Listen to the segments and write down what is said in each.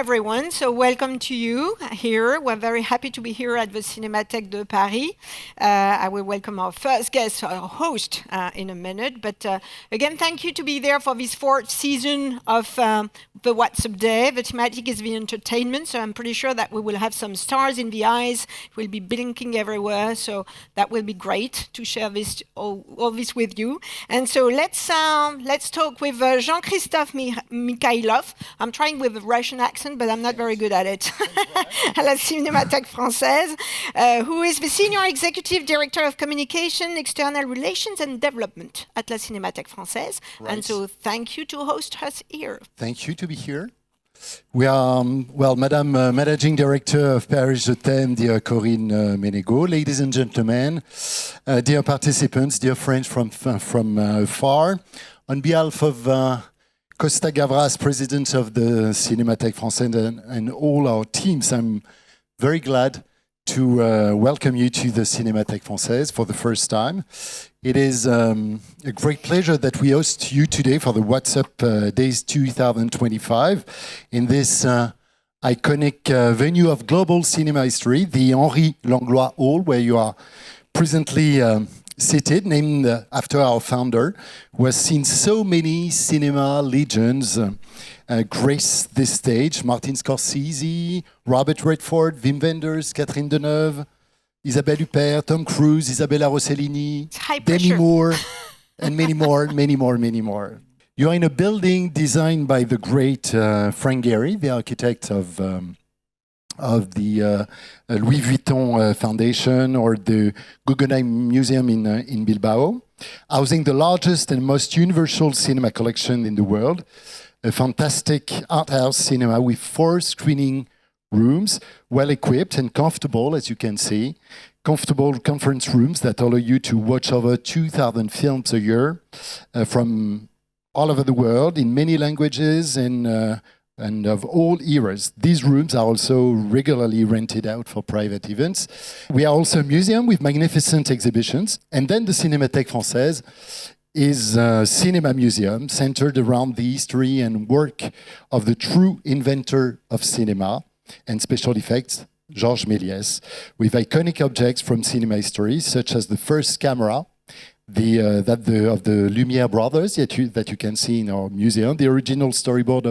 everyone. So welcome to you here. We're very happy to be here at the Cinémathèque de Paris. I will welcome our first guest, our host, in a minute. But again, thank you to be there for this fourth season of the What's Up Day. The thematic is the entertainment, so I'm pretty sure that we will have some stars in the eyes. We'll be blinking everywhere, so that will be great to share this all this with you. And so let's talk with Jean-Christophe Mikhailov. I'm trying with a Russian accent, but I'm not very good at it. À la Cinémathèque française, who is the Senior Executive Director of Communication, External Relations and Development at la Cinémathèque française. Right. And so thank you to host us here. Thank you to be here. We are, Madame Managing Director of Paris Je t'aime, dear Corinne Ménégo, ladies and gentlemen, dear participants, dear friends from far, on behalf of Costa Gavras, President of the Cinémathèque Française, and all our teams, I'm very glad to welcome you to the Cinémathèque Française for the first time. It is a great pleasure that we host you today for the What's Up Days 2025 in this iconic venue of global cinema history, the Henri Langlois Hall, where you are presently seated, named after our founder, who has seen so many cinema legends grace this stage. Martin Scorsese, Robert Redford, Wim Wenders, Catherine Deneuve, Isabelle Huppert, Tom Cruise, Isabella Rossellini, Demi Moore, and many more, many more, many more. You are in a building designed by the great Frank Gehry, the architect of the Louis Vuitton Foundation or the Guggenheim Museum in Bilbao, housing the largest and most universal cinema collection in the world, a fantastic art house cinema with 4 screening rooms, well equipped and comfortable, as you can see, comfortable conference rooms that allow you to watch over 2,000 films a year from all over the world in many languages and of all eras. These rooms are also regularly rented out for private events. We are also a museum with magnificent exhibitions. And then the Cinémathèque Française is a cinema museum centered around the history and work of the true inventor of cinema and special effects, Georges Méliès, with iconic objects from cinema history, such as the first camera, of the Lumière brothers that you can see in our museum, the original storyboard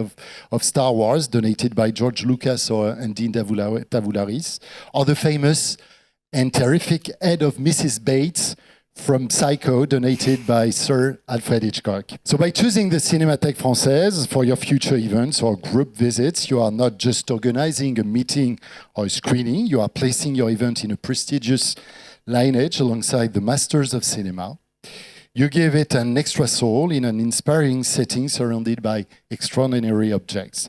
of Star Wars, donated by George Lucas and Dean Tavoularis, or the famous and terrific head of Mrs. Bates from Psycho, donated by Sir Alfred Hitchcock. So by choosing the Cinémathèque Française for your future events or group visits, you are not just organizing a meeting or a screening, you are placing your event in a prestigious lineage alongside the masters of cinema. You give it an extra soul in an inspiring setting surrounded by extraordinary objects.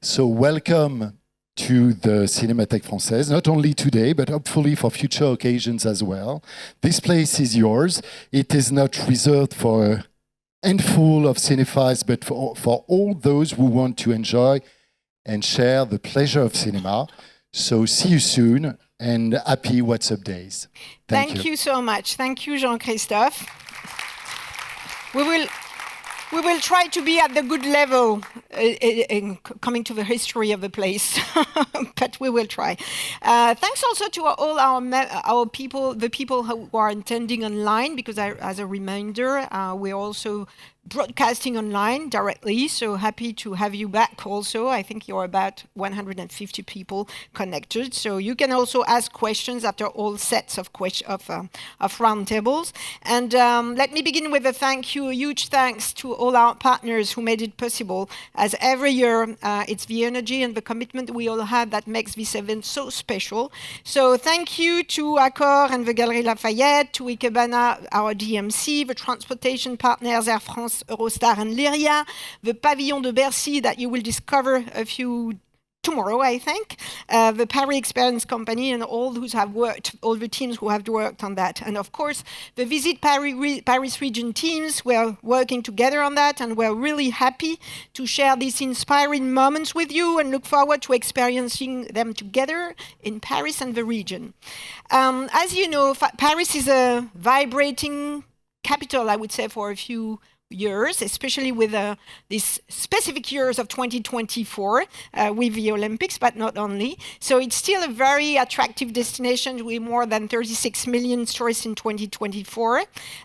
So welcome to the Cinémathèque Française, not only today, but hopefully for future occasions as well. This place is yours. It is not reserved for a handful of cinephiles, but for all those who want to enjoy and share the pleasure of cinema. So see you soon, and happy What's Up Days. Thank you so much. Thank you, Jean-Christophe. We will try to be at the good level in coming to the history of the place, but we will try. Thanks also to all our people, the people who are attending online, because as a reminder, we're also broadcasting online directly, so happy to have you back also. I think you're about 150 people connected, so you can also ask questions after all sets of roundtables. And let me begin with a huge thanks to all our partners who made it possible. As every year, it's the energy and the commitment we all have that makes this event so special. So thank you to Accor and the Galerie Lafayette, to Ikebana, our DMC, the transportation partners Air France, Eurostar and Lyria, the Pavillon de Bercy that you will discover tomorrow, I think, the Paris Experience Company and all the teams who have worked on that. And of course, the Visit Paris region teams were working together on that, and we're really happy to share these inspiring moments with you and look forward to experiencing them together in Paris and the region. As you know, Paris is a vibrating capital, I would say, for a few years, especially with these specific years of 2024 with the Olympics, but not only. So it's still a very attractive destination with more than 36 million tourists in 2024.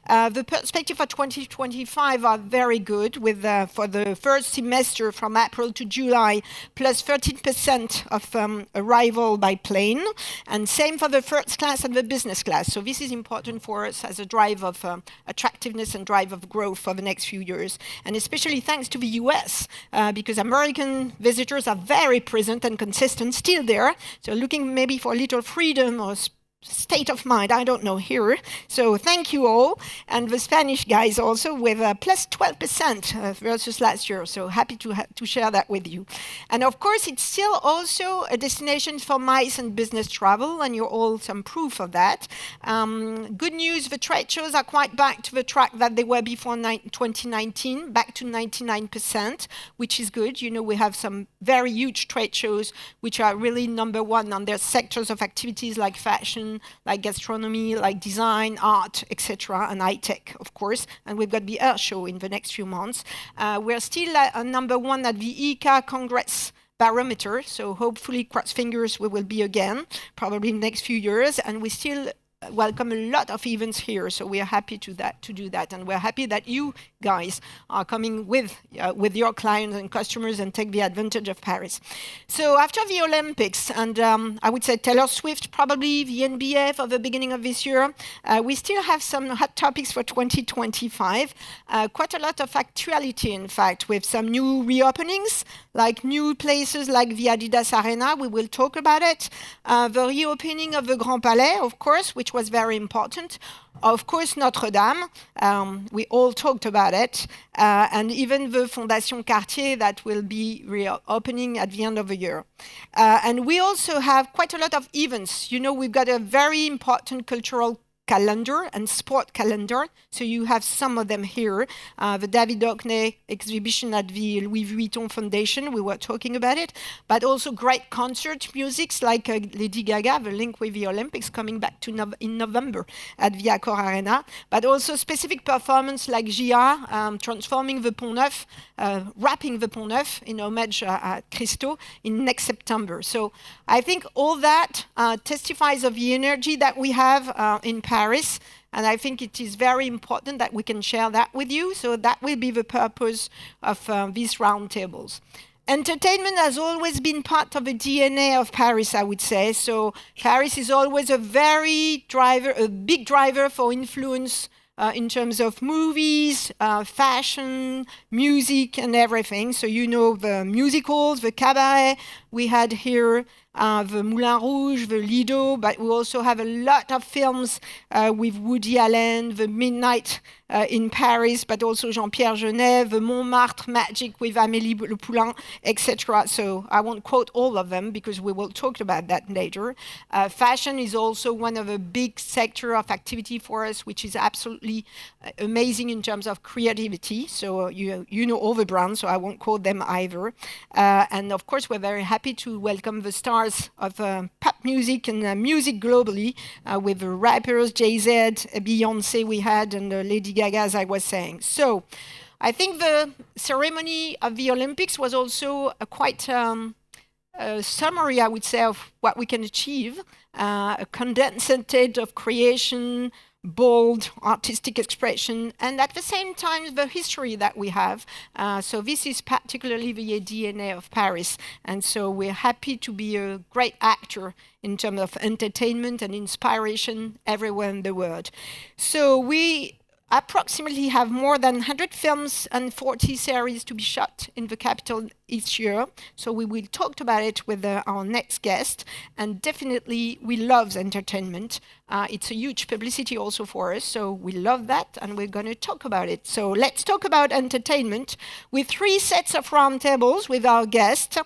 The perspective for 2025 are very good, with for the first semester from April to July, plus 13% of arrival by plane, and same for the first class and the business class. So this is important for us as a drive of attractiveness and drive of growth for the next few years, and especially thanks to the US, because American visitors are very present and consistent, still there. So looking maybe for a little freedom or state of mind, I don't know here. So thank you all. And the Spanish guys also with plus 12% versus last year. So happy to share that with you. And of course, it's still also a destination for MICE and business travel, and you're all some proof of that. Good news, the trade shows are quite back to the track that they were before 2019, back to 99%, which is good. You know, we have some very huge trade shows which are really number one on their sectors of activities like fashion, like gastronomy, like design, art, etc., and high tech, of course. And we've got the Air Show in the next few months. We're still number one at the ICA Congress Barometer, so hopefully, cross fingers, we will be again, probably in the next few years. And we still welcome a lot of events here, so we are happy to do that, and we're happy that you guys are coming with your clients and customers and take the advantage of Paris. So after the Olympics, and I would say Taylor Swift, probably the NBA for the beginning of this year, we still have some hot topics for 2025. Quite a lot of actuality, in fact, with some new reopenings, like new places like the Adidas Arena. We will talk about it. The reopening of the Grand Palais, of course, which was very important. Of course, Notre Dame, we all talked about it, and even the Fondation Cartier that will be reopening at the end of the year. And we also have quite a lot of events. You know, we've got a very important cultural calendar and sport calendar. So you have some of them here. The David Hockney exhibition at the Louis Vuitton Foundation, we were talking about it, but also great concert musics like Lady Gaga, the link with the Olympics coming back to in November at the Accor Arena, but also specific performance like Gia, transforming the Pont Neuf, wrapping the Pont Neuf in homage at Christo in next September. So I think all that testifies of the energy that we have in Paris, and I think it is very important that we can share that with you. So that will be the purpose of these roundtables. Entertainment has always been part of the DNA of Paris, I would say. So Paris is always a big driver for influence in terms of movies, fashion, music, and everything. So you know the musicals, the cabaret we had here, the Moulin Rouge, the Lido, but we also have a lot of films with Woody Allen, the Midnight in Paris, but also Jean-Pierre Jeunet, the Montmartre Magic with Amélie Le Poulain, etc. So I won't quote all of them because we will talk about that later. Fashion is also one of the big sector of activity for us, which is absolutely amazing in terms of creativity. So you know all the brands, so I won't quote them either. And of course, we're very happy to welcome the stars of pop music and music globally with the rappers Jay-Z, Beyoncé we had, and Lady Gaga, as I was saying. So I think the ceremony of the Olympics was also a quite a summary, I would say, of what we can achieve, a condensate of creation, bold artistic expression, and at the same time the history that we have. So this is particularly the DNA of Paris, and so we're happy to be a great actor in terms of entertainment and inspiration everywhere in the world. So we approximately have more than 100 films and 40 series to be shot in the capital each year. So we will talk about it with our next guest. And definitely, we love entertainment. It's a huge publicity also for us. So we love that, and we're going to talk about it. So let's talk about entertainment with 3 sets of roundtables with our guest.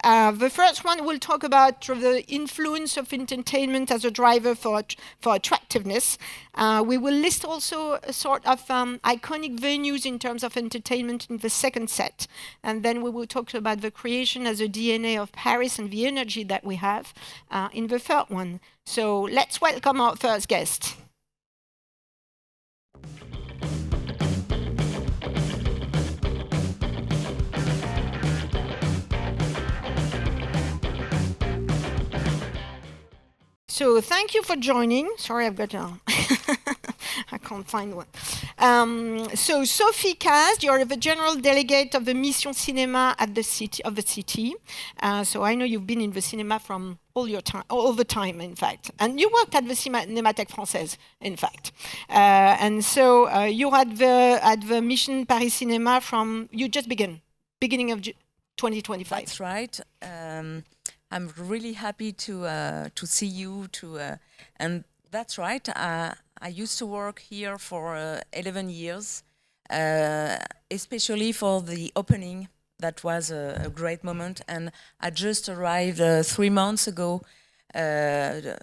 The first one will talk about the influence of entertainment as a driver for attractiveness. We will list also a sort of iconic venues in terms of entertainment in the second set. And then we will talk about the creation as a DNA of Paris and the energy that we have in the third one. So let's welcome our first guest. So thank you for joining. Sorry, I've got I can't find one. So Sophie Cast, you're the general delegate of the Mission Cinéma at the city. So I know you've been in the cinema from all the time, in fact. And you worked at the Cinémathèque française, in fact. And so you're at the Mission Paris Cinéma you just beginning of 2025. That's right. I'm really happy to see you. And that's right. I used to work here for 11 years, especially for the opening. That was a great moment. And I just arrived 3 months ago,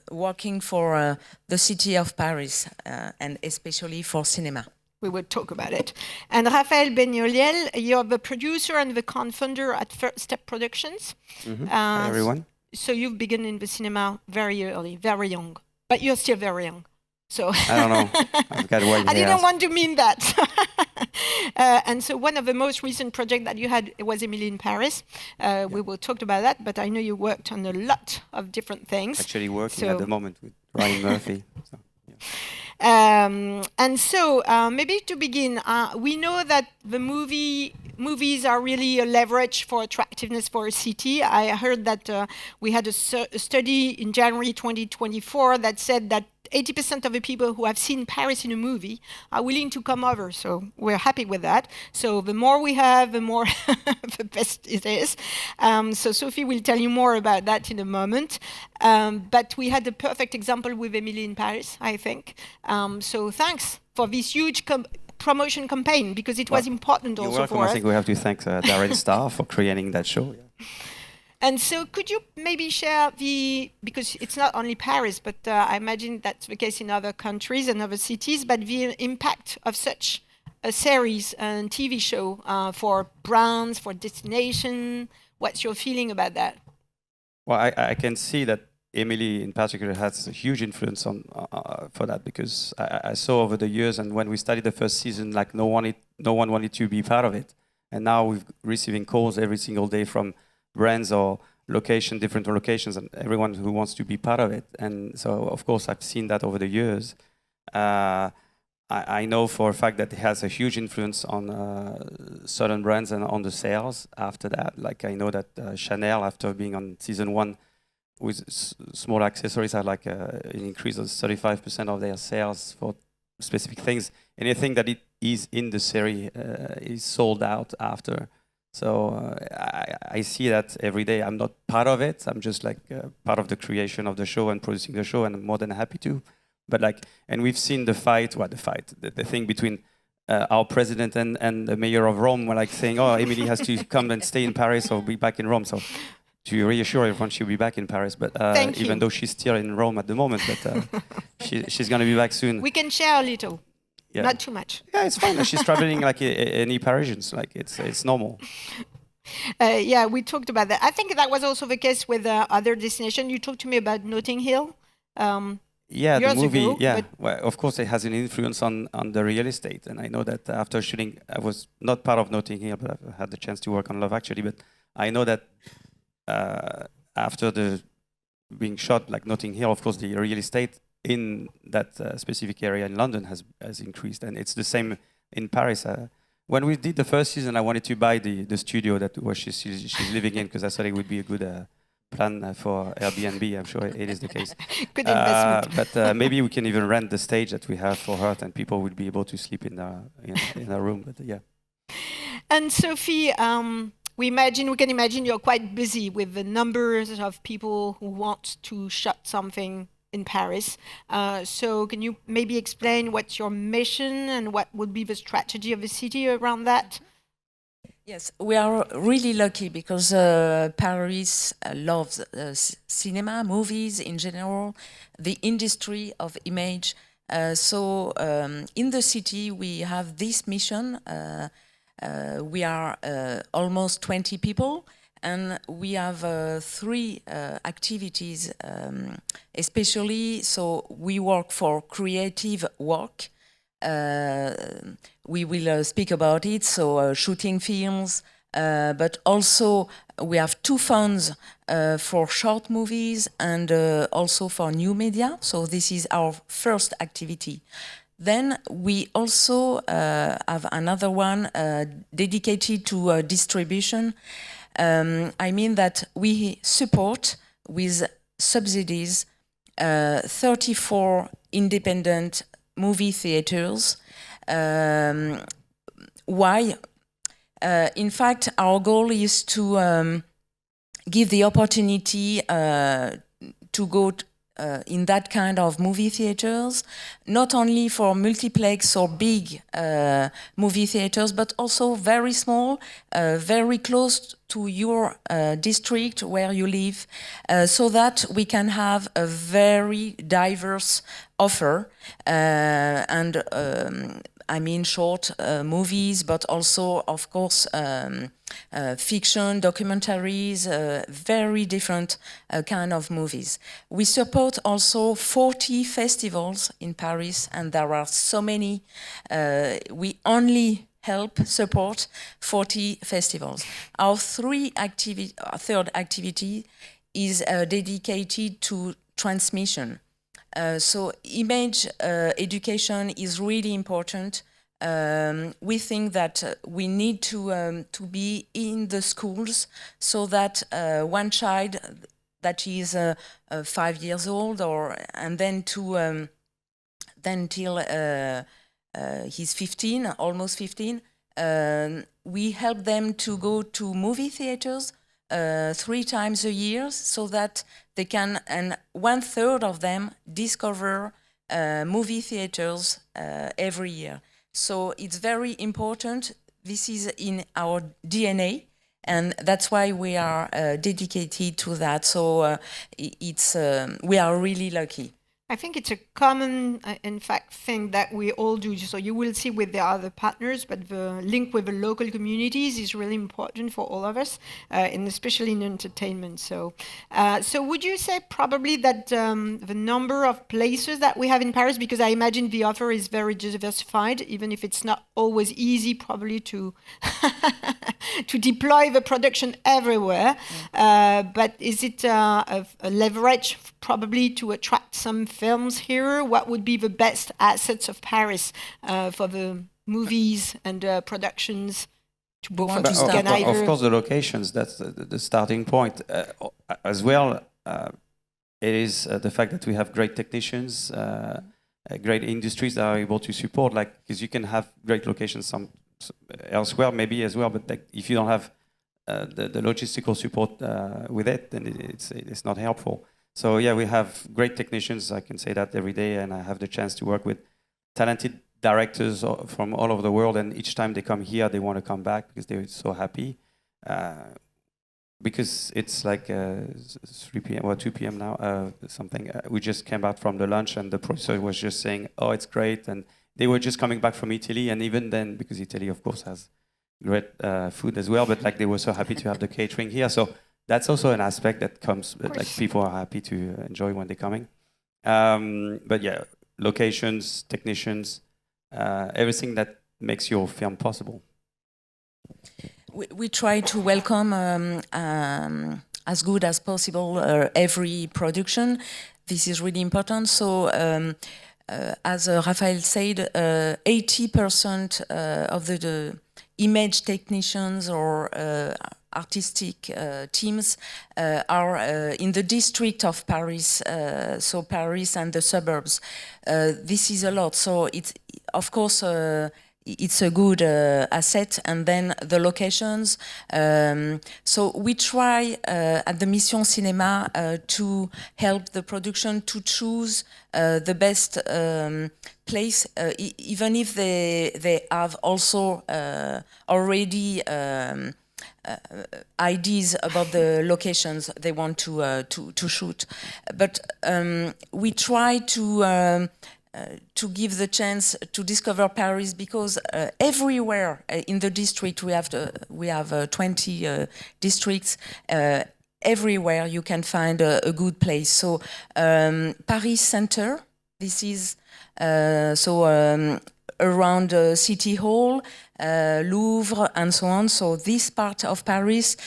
working for the city of Paris, and especially for cinema. We will talk about it. And Raphaël Benioliel, you're the producer and the co-founder at First Step Productions. Hi, everyone. So you've begun in the cinema very early, very young, but you're still very young. So I don't know. I've got white hair. I didn't want to mean that. And so one of the most recent projects that you had was Emily in Paris. We will talk about that, but I know you worked on a lot of different things. Actually working at the moment with Ryan Murphy. So, yeah. And so maybe to begin, we know that the movies are really a leverage for attractiveness for a city. I heard that we had a study in January 2024 that said that 80% of the people who have seen Paris in a movie are willing to come over. So we're happy with that. So the more we have, the more the best it is. So Sophie will tell you more about that in a moment. But we had a perfect example with Emily in Paris, I think. So thanks for this huge promotion campaign, because it was important also welcome. for us. I think we have to thank Darren Starr for creating that show. Yeah. And so could you maybe share because it's not only Paris, but I imagine that's the case in other countries and other cities, but the impact of such a series and TV show for brands, for destination, what's your feeling about that? Well, I can see that Emily in particular has a huge influence on for that, because I saw over the years, and when we started the first season, like no one wanted to be part of it. And now we're receiving calls every single day from brands or different locations, and everyone who wants to be part of it. And so, of course, I've seen that over the years. I know for a fact that it has a huge influence on certain brands and on the sales after that. Like I know that Chanel, after being on season 1 with small accessories, had like an increase of 35% of their sales for specific things. Anything that it is in the series is sold out after. So I see that every day. I'm not part of it. I'm just like part of the creation of the show and producing the show, and I'm more than happy to. But like, and we've seen the thing between our president and the mayor of Rome, were like saying, "Oh, Emily has to come and stay in Paris or be back in Rome." So to reassure everyone, she'll be back in Paris. But even though she's still in Rome at the moment, but she's going to be back soon. We can share a little. Yeah. Not too much. Yeah, it's fine. She's traveling like any Parisians. Like it's normal. Yeah, we talked about that. I think that was also the case with other destinations. You talked to me about Notting Hill. Yeah, the movie. Ago, yeah, well, of course, it has an influence on the real estate. And I know that after shooting, I was not part of Notting Hill, but I had the chance to work on Love Actually. But I know that after being shot, like Notting Hill, of course, the real estate in that specific area in London has increased, and it's the same in Paris. When we did the first season, I wanted to buy the studio where she's living in, because I thought it would be a good plan for Airbnb. I'm sure it is the case. Good investment. But maybe we can even rent the stage that we have for her, and people will be able to sleep in a room. But yeah. And Sophie, we can imagine you're quite busy with the numbers of people who want to shoot something in Paris. So can you maybe explain what's your mission and what would be the strategy of the city around that? Yes, we are really lucky because Paris loves cinema, movies in general, the industry of image. So in the city, we have this mission. We are almost 20 people. And we have 3 activities, especially, so we work for creative work. We will speak about it, so shooting films, but also we have 2 funds for short movies and also for new media. So this is our first activity. Then we also have another one dedicated to distribution. I mean that we support with subsidies 34 independent movie theaters. Why? In fact, our goal is to give the opportunity to go in that kind of movie theaters, not only for multiplex or big movie theaters, but also very small, very close to your district where you live, so that we can have a very diverse offer and I mean short movies, but also, of course, fiction, documentaries, very different kind of movies. We support also 40 festivals in Paris, and there are so many. We only support 40 festivals. Our third activity is dedicated to transmission. So image education is really important. We think that we need to be in the schools so that one child that is 5 years old, and then till he's 15, almost 15, we help them to go to movie theaters 3 times a year, so that they can, and 1/3 of them discover movie theaters every year. So it's very important. This is in our DNA, and that's why we are dedicated to that. So we are really lucky. I think it's a common, in fact, thing that we all do. So you will see with the other partners, but the link with the local communities is really important for all of us, and especially in entertainment. So would you say probably that the number of places that we have in Paris, because I imagine the offer is very diversified, even if it's not always easy probably to to deploy the production everywhere, but is it a leverage probably to attract some films here? What would be the best assets of Paris for the movies and productions? To both of course, the locations, that's the starting point. As well, it is the fact that we have great technicians, great industries that are able to support, because you can have great locations elsewhere maybe as well, but if you don't have the logistical support with it, then it's not helpful. So yeah, we have great technicians. I can say that every day, and I have the chance to work with talented directors from all over the world. And each time they come here, they want to come back because they're so happy. Because it's like 3 p.m. or 2 p.m. now, something. We just came back from the lunch, and the producer was just saying, "Oh, it's great," and they were just coming back from Italy. And even then, because Italy, of course, has great food as well, but they were so happy to have the catering here. So that's also an aspect that comes, people are happy to enjoy when they're coming. But yeah, locations, technicians, everything that makes your film possible. We try to welcome as good as possible every production. This is really important. So as Raphaël said, 80% of the image technicians or artistic teams are in the district of Paris, so Paris and the suburbs. This is a lot, so it's, of course, it's a good asset. And then the locations. So we try at the Mission Cinéma to help the production to choose the best place, even if they have also already ideas about the locations they want to shoot. But we try to give the chance to discover Paris, because everywhere in the district we have 20 districts. Everywhere you can find a good place. So Paris Center, this is around City Hall, Louvre, and so on. So this part of Paris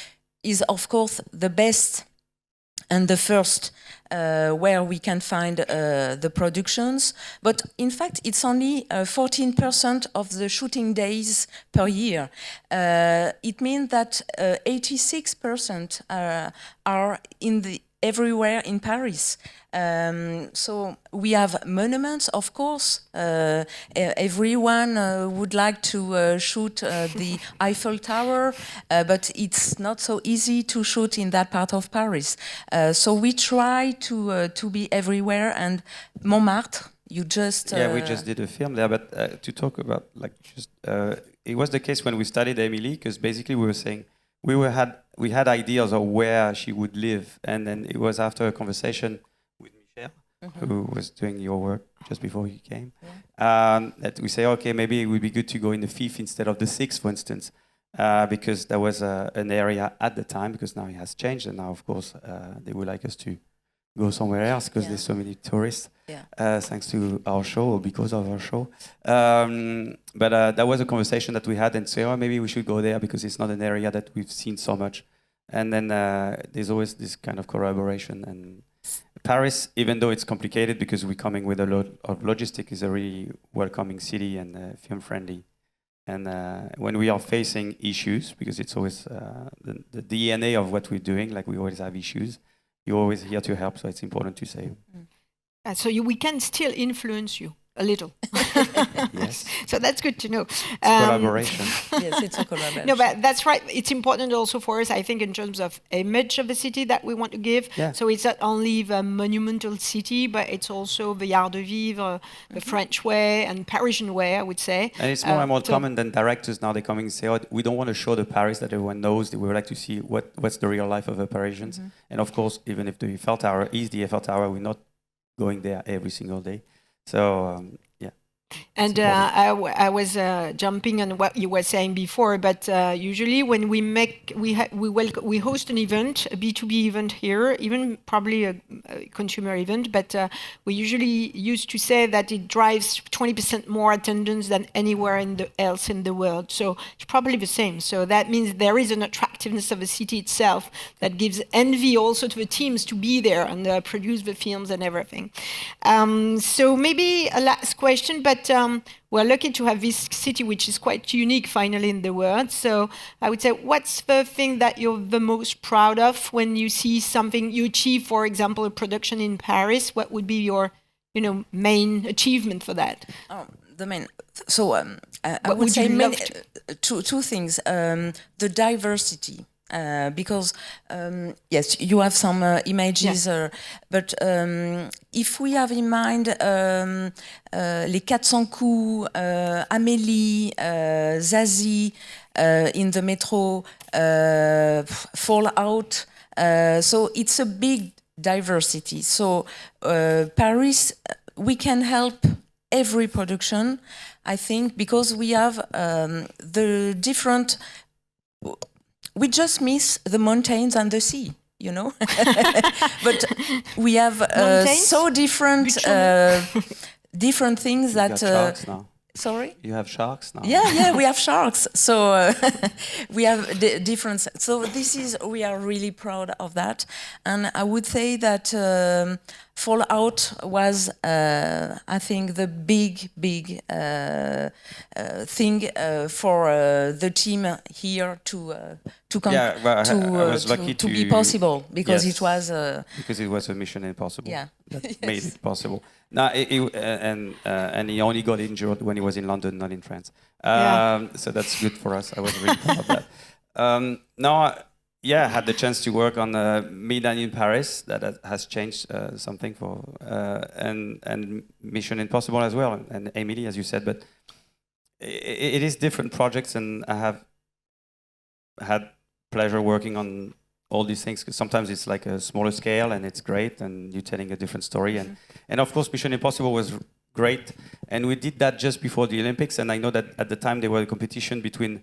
is, of course, the best and the first where we can find the productions. But in fact, it's only 14% of the shooting days per year. It means that 86% are everywhere in Paris. So we have monuments, of course. Everyone would like to shoot the Eiffel Tower, but it's not so easy to shoot in that part of Paris. So we try to be everywhere. And Montmartre, you just we just did a film there. But to talk about it was the case when we studied Emily, because basically we were saying we had ideas of where she would live, and then it was after a conversation with Michel, who was doing your work just before he came, that we say, okay, maybe it would be good to go in the 5th instead of the 6th, for instance, because there was an area at the time, because now it has changed, and now, of course, they would like us to go somewhere else because there's so many tourists, thanks to our show or because of our show. But that was a conversation that we had and say, oh, maybe we should go there because it's not an area that we've seen so much. And then there's always this kind of collaboration. And Paris, even though it's complicated because we're coming with a lot of logistics, is a really welcoming city and film-friendly. And when we are facing issues, because it's always the DNA of what we're doing, like we always have issues, you're always here to help, so it's important to say. So we can still influence you a little. Yes. So that's good to know. Collaboration. Yes, it's a collaboration. No, but that's right. It's important also for us, I think, in terms of image of a city that we want to give. Yeah. So it's not only the monumental city, but it's also the art de vivre, the French way and Parisian way, I would say. And it's more and more common than directors now. They come and say, oh, we don't want to show the Paris that everyone knows. We would like to see what's the real life of the Parisians. And of course, even if the Eiffel Tower is the Eiffel Tower, we're not going there every single day. So, yeah. And I was jumping on what you were saying before, but usually when we host an event, a B2B event here, even probably a consumer event, but we usually used to say that it drives 20% more attendance than anywhere else in the world. So it's probably the same. So that means there is an attractiveness of the city itself that gives envy also to the teams to be there and produce the films and everything. So maybe a last question, but we're lucky to have this city, which is quite unique, finally, in the world. So I would say, what's the thing that you're the most proud of when you see something you achieve, for example, a production in Paris? What would be your, main achievement for that? The main. So I would say two things. The diversity. Because yes, you have some images, but if we have in mind les 400 coups, Amélie, Zazie in the metro, Fallout, so it's a big diversity. So Paris, we can help every production, I think, because we have the different. We just miss the mountains and the sea, but we have so different different things that. Sharks now. Sorry? You have sharks now. Yeah, we have sharks. So we have different. So we are really proud of that, and I would say that Fallout was, I think, the big thing for the team here to come I was lucky to be possible because it was because it was a Mission Impossible that made it possible. No, and he only got injured when he was in London, not in France. So that's good for us. I was really proud of that. I had the chance to work on Midnight in Paris. That has changed something for and Mission Impossible as well, and Emily, as you said. But it is different projects, and I have had pleasure working on all these things, because sometimes it's like a smaller scale and it's great and you're telling a different story. And of course, Mission Impossible was great. And we did that just before the Olympics. And I know that at the time there was a competition between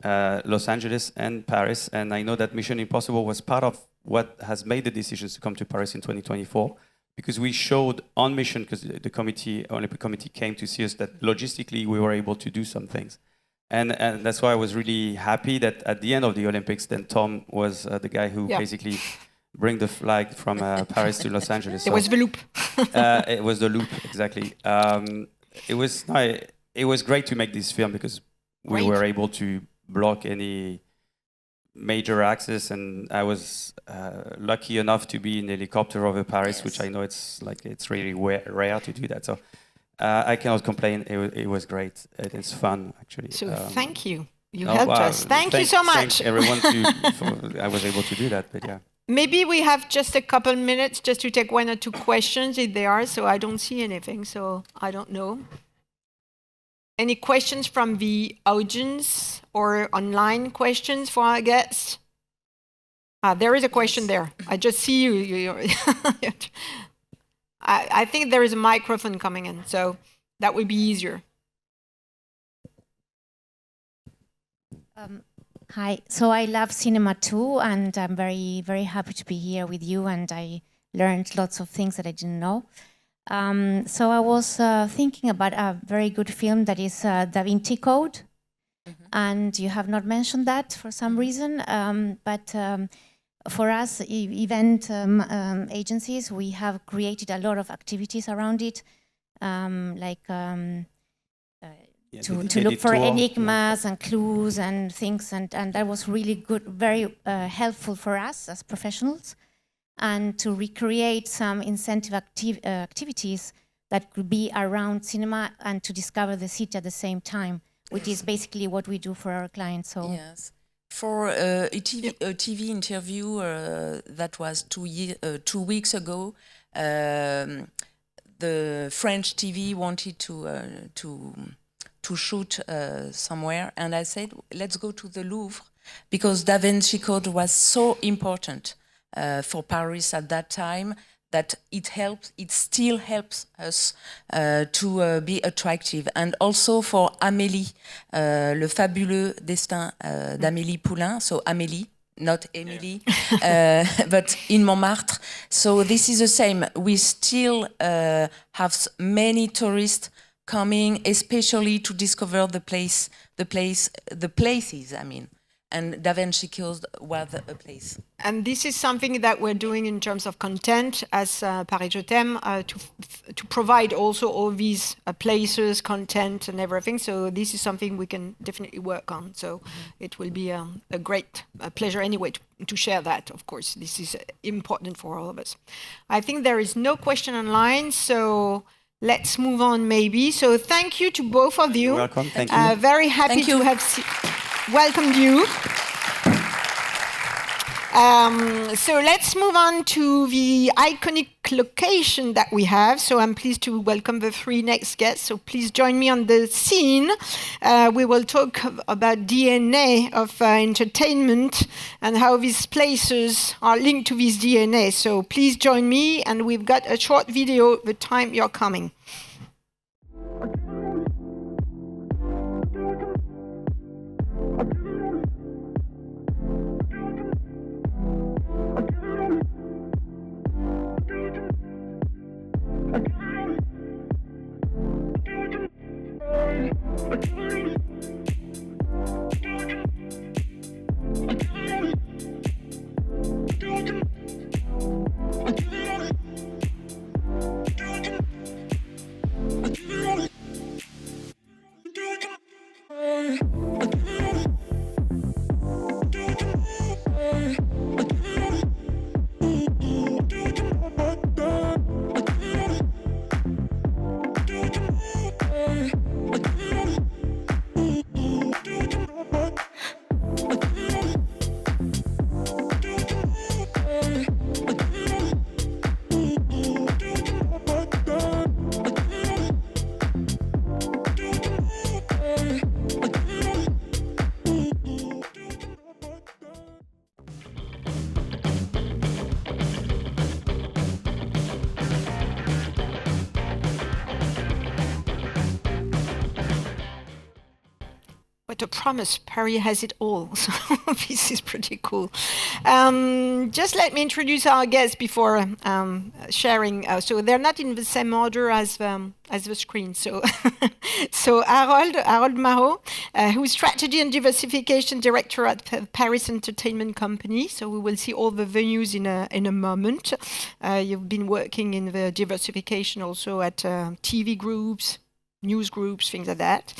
Los Angeles and Paris. And I know that Mission Impossible was part of what has made the decisions to come to Paris in 2024. Because we showed on mission, because the Olympic Committee came to see us, that logistically we were able to do some things. And that's why I was really happy that at the end of the Olympics, then Tom was the guy who basically bring the flag from Paris to Los Angeles. It was the loop. It was the loop, exactly. It was great to make this film because we were able to block any major access, and I was lucky enough to be in a helicopter over Paris, which I know it's really rare to do that. So I cannot complain. It was great. It's fun, actually. So thank you. You helped us. Thank you so much. Thank everyone I was able to do that, but yeah. Maybe we have just a couple minutes just to take 1 or 2 questions if there are, so I don't see anything, so I don't know. Any questions from the audience or online questions for our guests? There is a question there. I just see you. I think there is a microphone coming in, so that would be easier. Hi, so I love cinema too, and I'm very, very happy to be here with you, and I learned lots of things that I didn't know. So I was thinking about a very good film that is Da Vinci Code, and you have not mentioned that for some reason, but for us event agencies, we have created a lot of activities around it, to look for enigmas and clues and things, and that was really good, very helpful for us as professionals, and to recreate some incentive activities that could be around cinema and to discover the city at the same time, which is basically what we do for our clients. So yes, for a TV interview that was 2 weeks ago, the French TV wanted to shoot somewhere, and I said, let's go to the Louvre, because Da Vinci Code was so important for Paris at that time that it still helps us to be attractive. And also for Amélie, Le Fabuleux Destin d'Amélie Poulain, so Amélie, not Emily, but in Montmartre. So this is the same. We still have many tourists coming, especially to discover the places, I mean. And Da Vinci Code was a place. And this is something that we're doing in terms of content as Paris Je t'aime, to provide also all these places, content and everything. So this is something we can definitely work on. So it will be a great pleasure anyway to share that, of course. This is important for all of us. I think there is no question online, so let's move on maybe. So thank you to both of you. You're welcome, thank you. Very happy to have welcomed you. So let's move on to the iconic location that we have. So I'm pleased to welcome the 3 next guests. So please join me on the scene. We will talk about DNA of entertainment and how these places are linked to this DNA. So please join me, and we've got a short video the time you're coming. What a promise. Paris has it all. So this is pretty cool. Just let me introduce our guests before sharing. So they're not in the same order as the screen. So, so Harold Marot, who is Strategy and Diversification Director at Paris Entertainment Company. So we will see all the venues in a moment. You've been working in the diversification also at TV groups, news groups, things like that.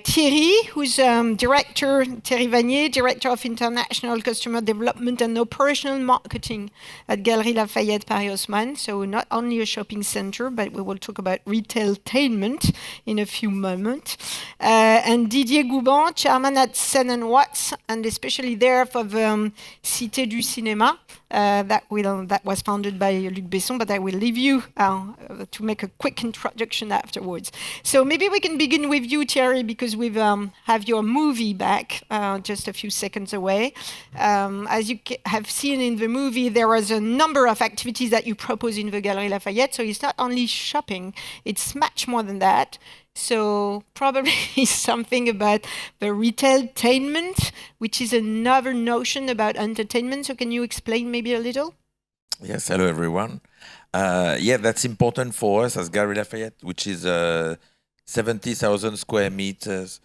Thierry, who's Thierry Vanier, Director of International Customer Development and Operational Marketing at Galeries Lafayette Paris Haussmann. So not only a shopping center, but we will talk about retailtainment in a few moments. And Didier Gouban, Chairman at Sen & Watts, and especially there for the Cité du Cinéma. That was founded by Luc Besson, but I will leave you to make a quick introduction afterwards. So maybe we can begin with you, Thierry, because we have your movie back just a few seconds away. As you have seen in the movie, there was a number of activities that you propose in the Galeries Lafayette. So it's not only shopping, it's much more than that. So probably something about the retailtainment, which is another notion about entertainment. So can you explain maybe a little? Yes, hello everyone. Yeah, that's important for us as Galeries Lafayette, which is a 70,000 square meters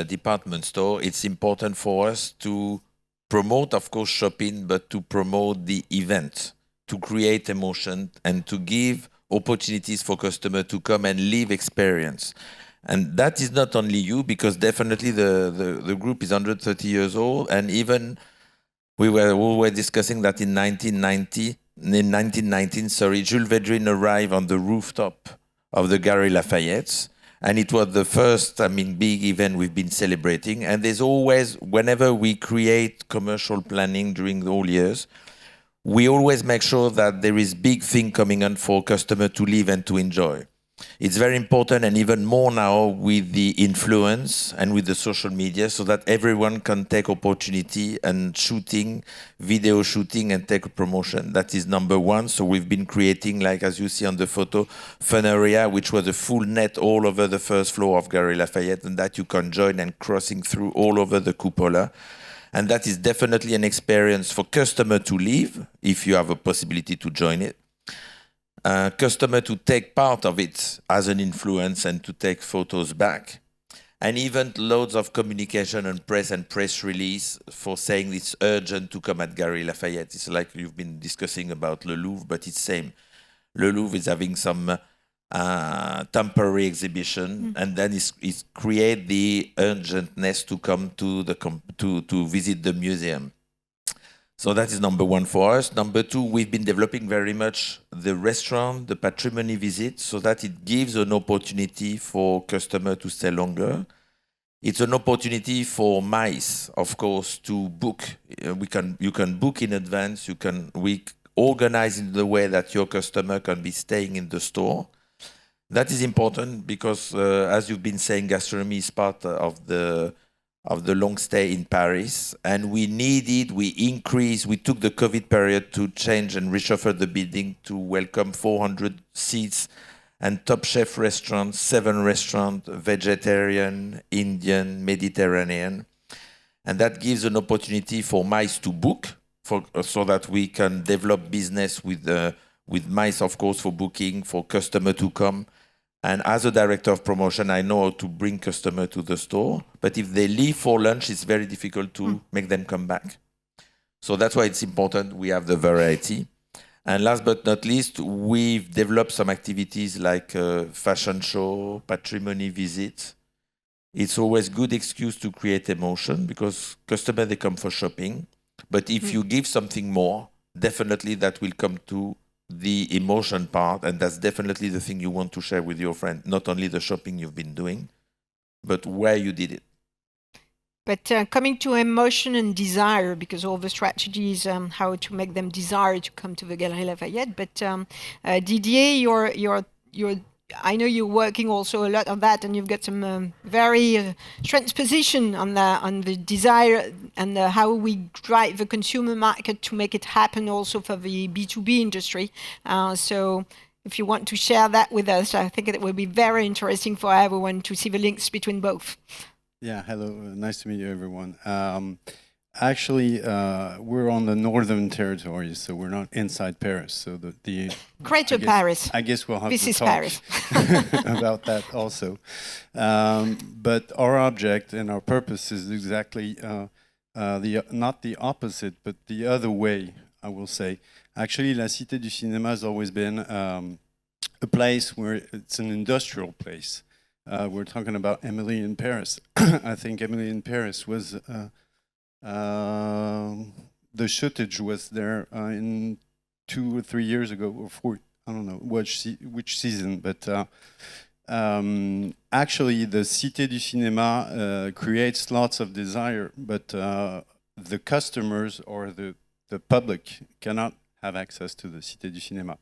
department store. It's important for us to promote, of course, shopping, but to promote the event, to create emotion and to give opportunities for customers to come and live experience. And that is not only you, because definitely the group is 130 years old, and even we were discussing that in 1919, Jules Védrine arrived on the rooftop of the Galeries Lafayette, and it was the first, big event we've been celebrating. And there's always, whenever we create commercial planning during the whole years, we always make sure that there is big thing coming on for customer to live and to enjoy. It's very important, and even more now with the influence and with the social media, so that everyone can take opportunity and shooting, video shooting, and take a promotion. That is number one. So we've been creating, like as you see on the photo, fun area, which was a full net all over the first floor of Galeries Lafayette, and that you can join and crossing through all over the cupola. And that is definitely an experience for customer to live, if you have a possibility to join it. Customer to take part of it as an influence and to take photos back. And even loads of communication and press release for saying it's urgent to come at Galeries Lafayette. It's like you've been discussing about Le Louvre, but it's same. Le Louvre is having some temporary exhibition, and then it create the urgentness to come to to visit the museum. So that is number one for us. Number two, we've been developing very much the restaurant, the patrimony visit, so that it gives an opportunity for customer to stay longer. It's an opportunity for MICE, of course, to book. You can book in advance. We organize in the way that your customer can be staying in the store. That is important because, as you've been saying, gastronomy is part of the long stay in Paris, and we took the COVID period to change and reshuffle the building to welcome 400 seats and top chef restaurants, 7 restaurants, vegetarian, Indian, Mediterranean. And that gives an opportunity for MICE to book, so that we can develop business with MICE, of course, for booking, for customer to come. And as a director of promotion, I know how to bring customer to the store. But if they leave for lunch, it's very difficult to make them come back. So that's why it's important we have the variety. And last but not least, we've developed some activities like fashion show, patrimony visit. It's always good excuse to create emotion because customers, they come for shopping. But if you give something more, definitely that will come to the emotion part, and that's definitely the thing you want to share with your friend, not only the shopping you've been doing, but where you did it. But coming to emotion and desire, because all the strategies, how to make them desire to come to the Galeries Lafayette. But Didier, I know you're working also a lot on that, and you've got some very strong position on the desire and how we drive the consumer market to make it happen also for the B2B industry. So if you want to share that with us, I think it will be very interesting for everyone to see the links between both. Yeah, hello. Nice to meet you, everyone. Actually, we're on the northern territory, so we're not inside Paris. So the Greater Paris. I guess we'll have This to is talk Paris. about that also. But our object and our purpose is exactly not the opposite, but the other way, I will say. Actually, La Cité du Cinéma has always been a place where it's an industrial place. We're talking about Emily in Paris. I think Emily in Paris was the shootage was there in 2 or 3 years ago or 4. I don't know which season, but actually the Cité du Cinéma creates lots of desire, but the customers or the public cannot have access to the Cité du Cinéma.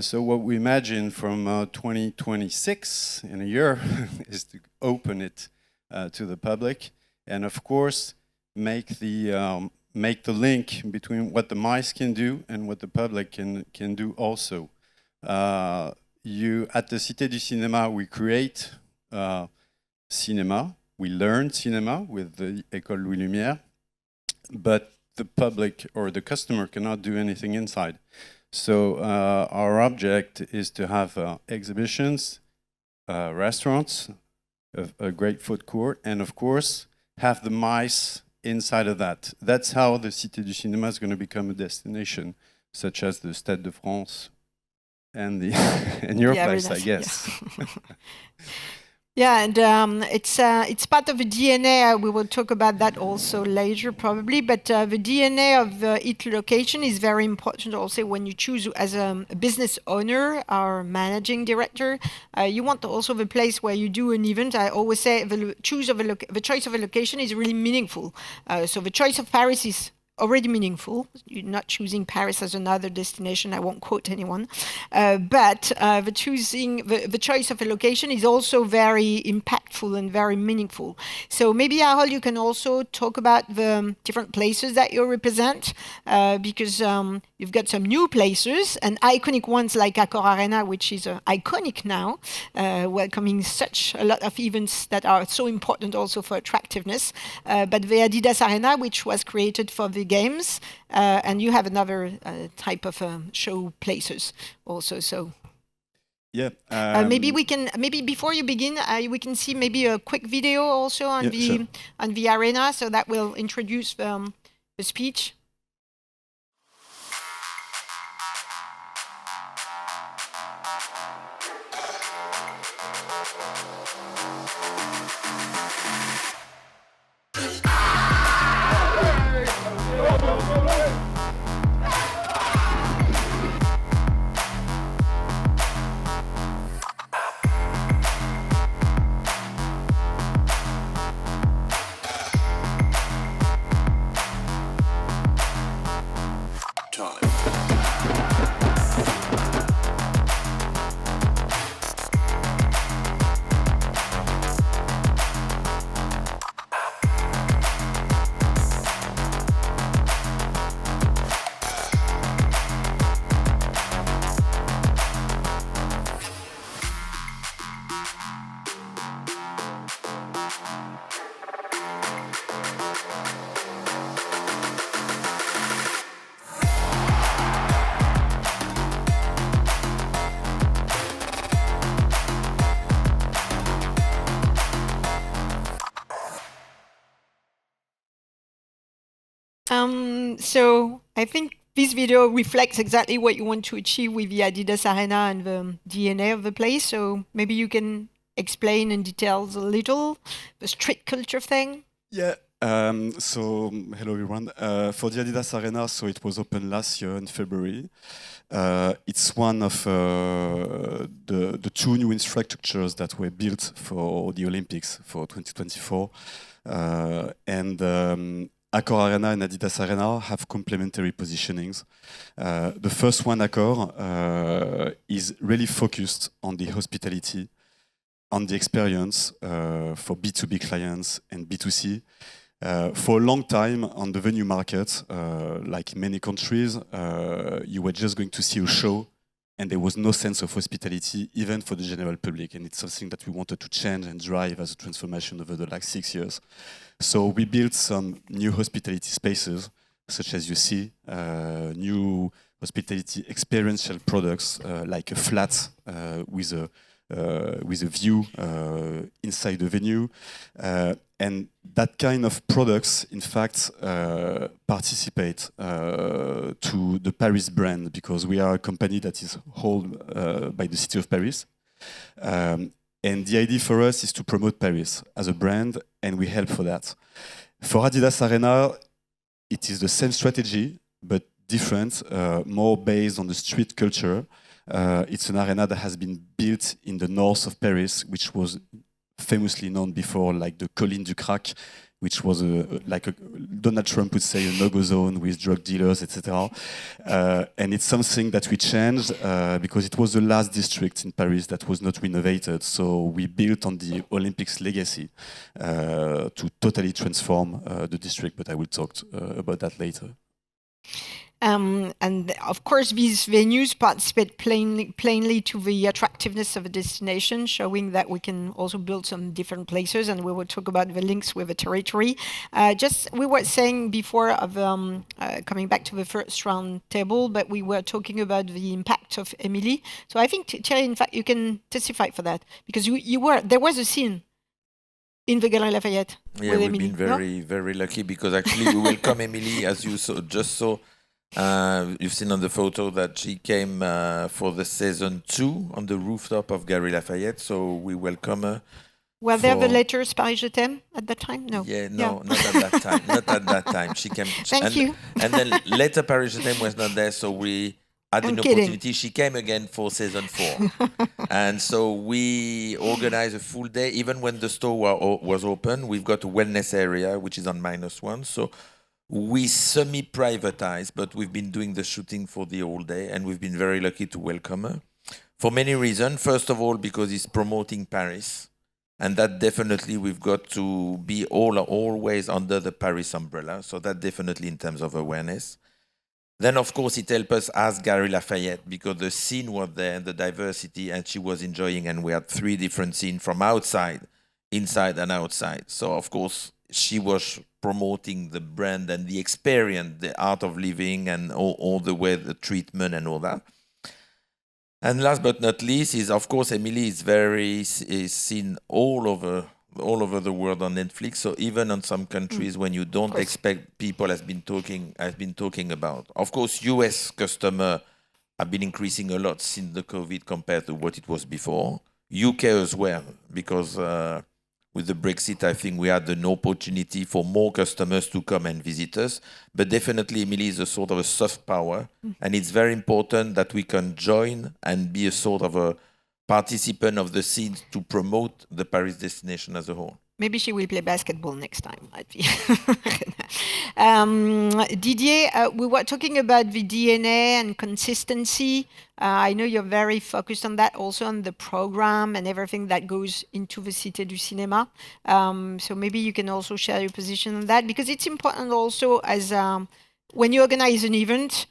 So what we imagine from 2026 in a year is to open it to the public, and of course make the link between what the mice can do and what the public can do also. At the Cité du Cinéma, we create cinema, we learn cinema with the École Louis Lumière, but the public or the customer cannot do anything inside. So our object is to have exhibitions, restaurants, a great food court, and of course have the mice inside of that. That's how the Cité du Cinéma is going to become a destination, such as the Stade de France and and your place, I guess. Yeah. Yeah, and it's part of the DNA. We will talk about that also later, probably. But the DNA of each location is very important. Also, when you choose as a business owner or managing director, you want also the place where you do an event. I always say the choice of a location is really meaningful. So the choice of Paris is already meaningful. You're not choosing Paris as another destination. I won't quote anyone, but the choice of a location is also very impactful and very meaningful. So maybe Harold, you can also talk about the different places that you represent, because you've got some new places and iconic ones like Accor Arena, which is iconic now, welcoming such a lot of events that are so important also for attractiveness. But the Adidas Arena, which was created for the games, and you have another type of show places also. So yeah, maybe before you begin, we can see maybe a quick video also on on the arena, so that will introduce the speech. So I think this video reflects exactly what you want to achieve with the Adidas Arena and the DNA of the place. So maybe you can explain in details a little the street culture thing. Yeah. So hello everyone. For the Adidas Arena, so it was open last year in February. It's one of the two new infrastructures that were built for the Olympics for 2024, and Accor Arena and Adidas Arena have complementary positionings. The first one, Accor, is really focused on the hospitality, on the experience for B2B clients and B2C. For a long time on the venue market, like in many countries, you were just going to see a show and there was no sense of hospitality even for the general public, and it's something that we wanted to change and drive as a transformation over the last 6 years. So we built some new hospitality spaces, such as you see, new hospitality experiential products like a flat with a view inside the venue. And that kind of products, in fact, participate to the Paris brand, because we are a company that is held by the city of Paris. And the idea for us is to promote Paris as a brand, and we help for that. For Adidas Arena, it is the same strategy, but different, more based on the street culture. It's an arena that has been built in the north of Paris, which was famously known before, like the Colline du Crack, which was like Donald Trump would say, a no-go zone with drug dealers, etc. And it's something that we changed because it was the last district in Paris that was not renovated. So we built on the Olympics legacy to totally transform the district, but I will talk about that later. And of course, these venues participate plainly to the attractiveness of a destination, showing that we can also build some different places, and we will talk about the links with the territory. We were saying before of coming back to the first round table, but we were talking about the impact of Emily. So I think, Thierry, in fact, you can testify for that, because there was a scene in the Galeries Lafayette. Yeah, we've been very lucky, because actually we welcome Emily, as you just saw. You've seen on the photo that she came for the season 2 on the rooftop of Galeries Lafayette, so we welcome her. Were there the letters Paris Je t'aime at that time? No. Yeah, no, not at that time. Not at that time. She came. Thank you. And then later Paris Je t'aime was not there, so we had an opportunity. She came again for season 4. And so we organized a full day. Even when the store was open, we've got a wellness area, which is on -1. So we semi-privatized, but we've been doing the shooting for the whole day, and we've been very lucky to welcome her for many reasons. First of all, because it's promoting Paris, and that definitely we've got to be always under the Paris umbrella. So that definitely in terms of awareness. Then, of course, it helped us as Galeries Lafayette, because the scene was there and the diversity, and she was enjoying, and we had 3 different scenes from outside, inside, and outside. So, of course, she was promoting the brand and the experience, the art of living, and all the way, the treatment and all that. And last but not least is, of course, Emily is seen all over the world on Netflix. So even on some countries when you don't expect, people has been talking about. Of course, US customer have been increasing a lot since the COVID compared to what it was before. UK as well, because with the Brexit, I think we had an opportunity for more customers to come and visit us. But definitely, Emily is a sort of a soft power. And it's very important that we can join and be a sort of a participant of the scene to promote the Paris destination as a whole. Maybe she will play basketball next time. Didier, we were talking about the DNA and consistency. I know you're very focused on that, also on the program and everything that goes into the Cité du Cinéma. So maybe you can also share your position on that, because it's important also as when you organize an event,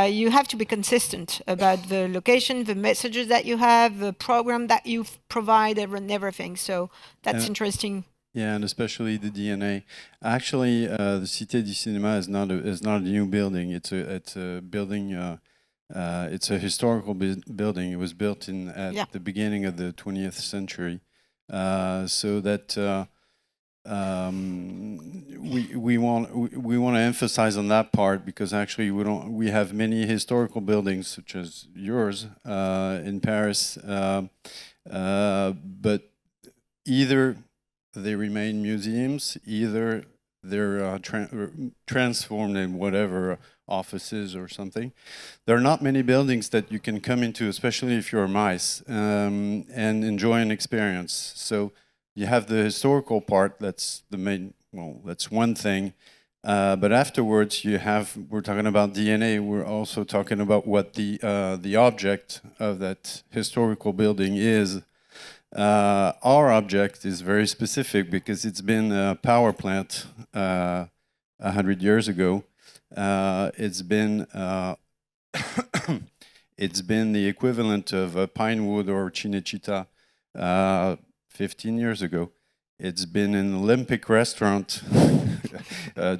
you have to be consistent about the location, the messages that you have, the program that you provide, and everything. So that's interesting. Yeah, and especially the DNA. Actually, the Cité du Cinéma is not a new building. It's a building. It's a historical building. It was built at the beginning of the 20th century. So that we want to emphasize on that part, because actually we have many historical buildings such as yours in Paris, but either they remain museums, either they're transformed in whatever offices or something. There are not many buildings that you can come into, especially if you're mice, and enjoy an experience. So you have the historical part, that's the main, that's one thing. But afterwards, we're talking about DNA, we're also talking about what the object of that historical building is. Our object is very specific, because it's been a power plant 100 years ago. It's been It's been the equivalent of Pinewood or Cinecittà 15 years ago. It's been an Olympic restaurant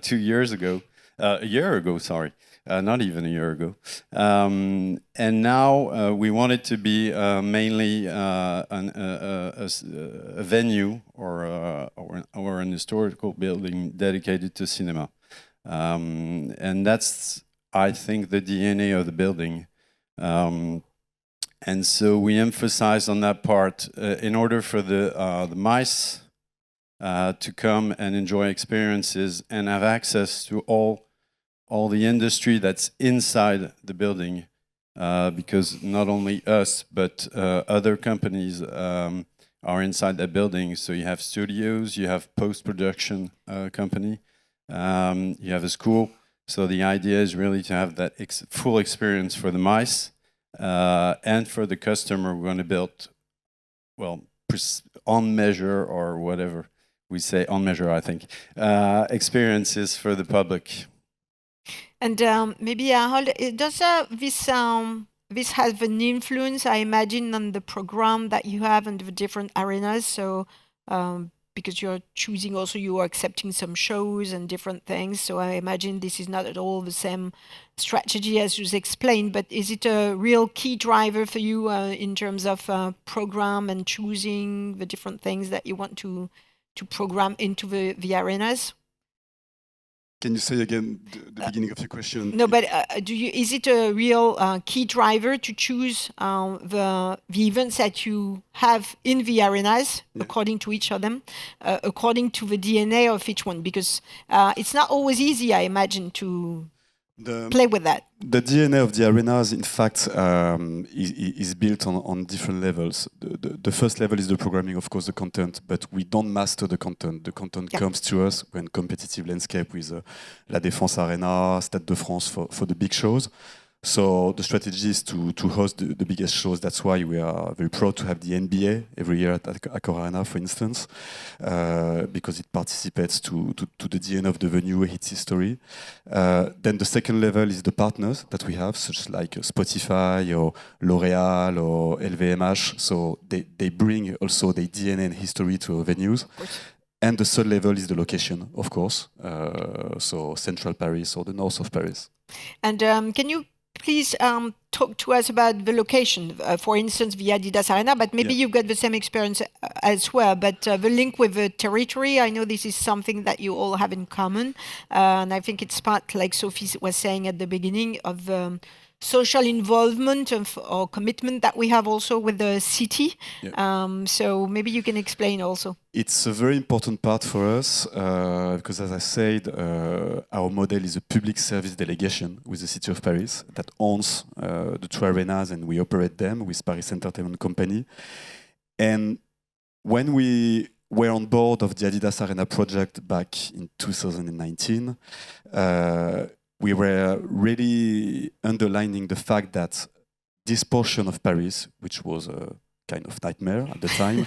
2 years ago, a year ago, sorry, not even a year ago. And now we want it to be mainly a venue or an historical building dedicated to cinema. And that's, I think, the DNA of the building. And so we emphasize on that part in order for the mice to come and enjoy experiences and have access to all the industry that's inside the building, because not only us, but other companies are inside that building. So you have studios, you have post-production company, you have a school. So the idea is really to have that full experience for the mice and for the customer. We're going to build, well, on measure or whatever we say, on measure, I think, experiences for the public. And maybe Harold, does this have an influence, I imagine, on the program that you have in the different arenas? So because you're choosing also, you are accepting some shows and different things. So I imagine this is not at all the same strategy as you explained, but is it a real key driver for you in terms of program and choosing the different things that you want to program into the arenas? Can you say again the beginning of your question? No, but is it a real key driver to choose the events that you have in the arenas, according to each of them, according to the DNA of each one? Because it's not always easy, I imagine, to play with that. The DNA of the arenas, in fact, is built on different levels. The first level is the programming, of course, the content, but we don't master the content. The content comes to us when competitive landscape with La Défense Arena, Stade de France for the big shows. So the strategy is to host the biggest shows. That's why we are very proud to have the NBA every year at Accor Arena, for instance, because it participates to the DNA of the venue, its history. Then the second level is the partners that we have, such like Spotify or L'Oréal or LVMH. So they bring also their DNA and history to our venues. And the third level is the location, of course. So central Paris or the north of Paris. And can you please talk to us about the location, for instance, the Adidas Arena, but maybe you've got the same experience elsewhere, but the link with the territory, I know this is something that you all have in common, and I think it's part, like Sophie was saying at the beginning, of social involvement or commitment that we have also with the city. So maybe you can explain also. It's a very important part for us because, as I said, our model is a public service delegation with the City of Paris that owns the two arenas, and we operate them with Paris Entertainment Company. And when we were on board of the Adidas Arena project back in 2019, we were really underlining the fact that this portion of Paris, which was a kind of nightmare at the time,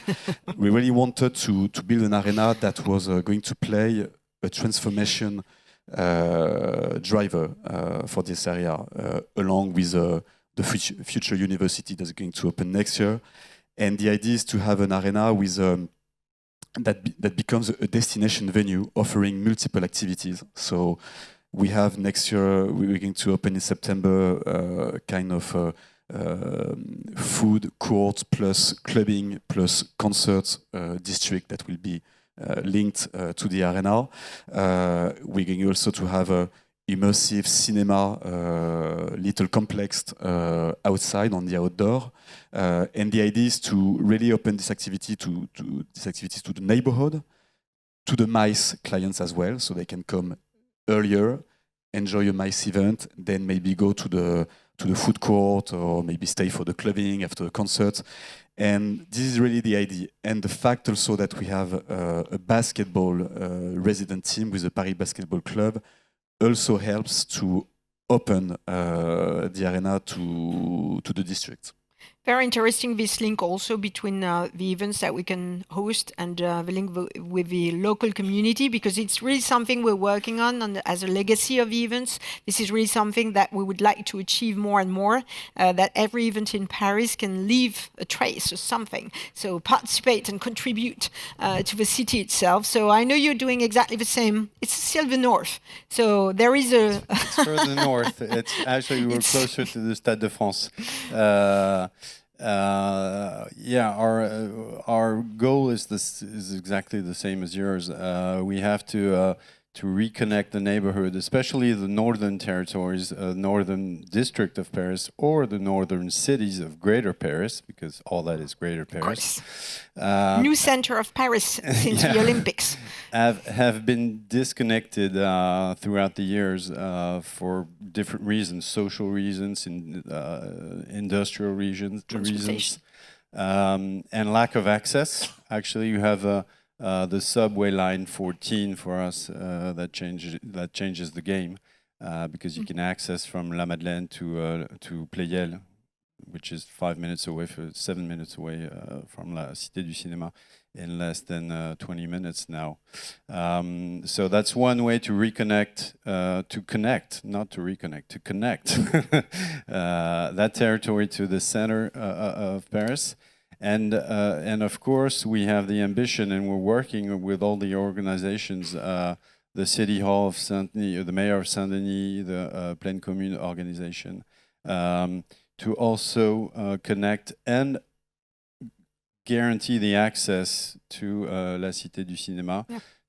we really wanted to build an arena that was going to play a transformation driver for this area, along with the future university that's going to open next year. And the idea is to have an arena with that becomes a destination venue offering multiple activities. So we have next year, we're going to open in September kind of food court plus clubbing plus concert district that will be linked to the arena. We're going also to have a immersive cinema, little complex outside on the outdoor. And the idea is to really open this activity to the neighborhood, to the MICE clients as well, so they can come earlier, enjoy a MICE event, then maybe go to the food court or maybe stay for the clubbing after the concert. And this is really the idea. And the fact also that we have a basketball resident team with the Paris Basketball Club also helps to open the arena to the district. Very interesting, this link also between the events that we can host and the link with the local community, because it's really something we're working on as a legacy of events. This is really something that we would like to achieve more and more, that every event in Paris can leave a trace or something. So participate and contribute to the city itself. So I know you're doing exactly the same. It's still the north. So there is a... It's further north. It's actually, we're closer to the Stade de France. Yeah, our goal is exactly the same as yours. We have to reconnect the neighborhood, especially the northern territories, northern district of Paris, or the northern cities of Greater Paris, because all that is Greater Paris. New center of Paris since the Olympics. Have been disconnected throughout the years for different reasons, social reasons, industrial reasons, and lack of access. Actually, you have the subway line 14 for us that changes the game, because you can access from La Madeleine to Pleyel, which is 7 minutes away from La Cité du Cinéma, in less than 20 minutes now. So that's one way to reconnect, to connect, not to reconnect, to connect that territory to the center of Paris. And of course, we have the ambition, and we're working with all the organizations, the City Hall of Saint-Denis, the Mayor of Saint-Denis, the Pleine Commune organization, to also connect and guarantee the access to La Cité du Cinéma,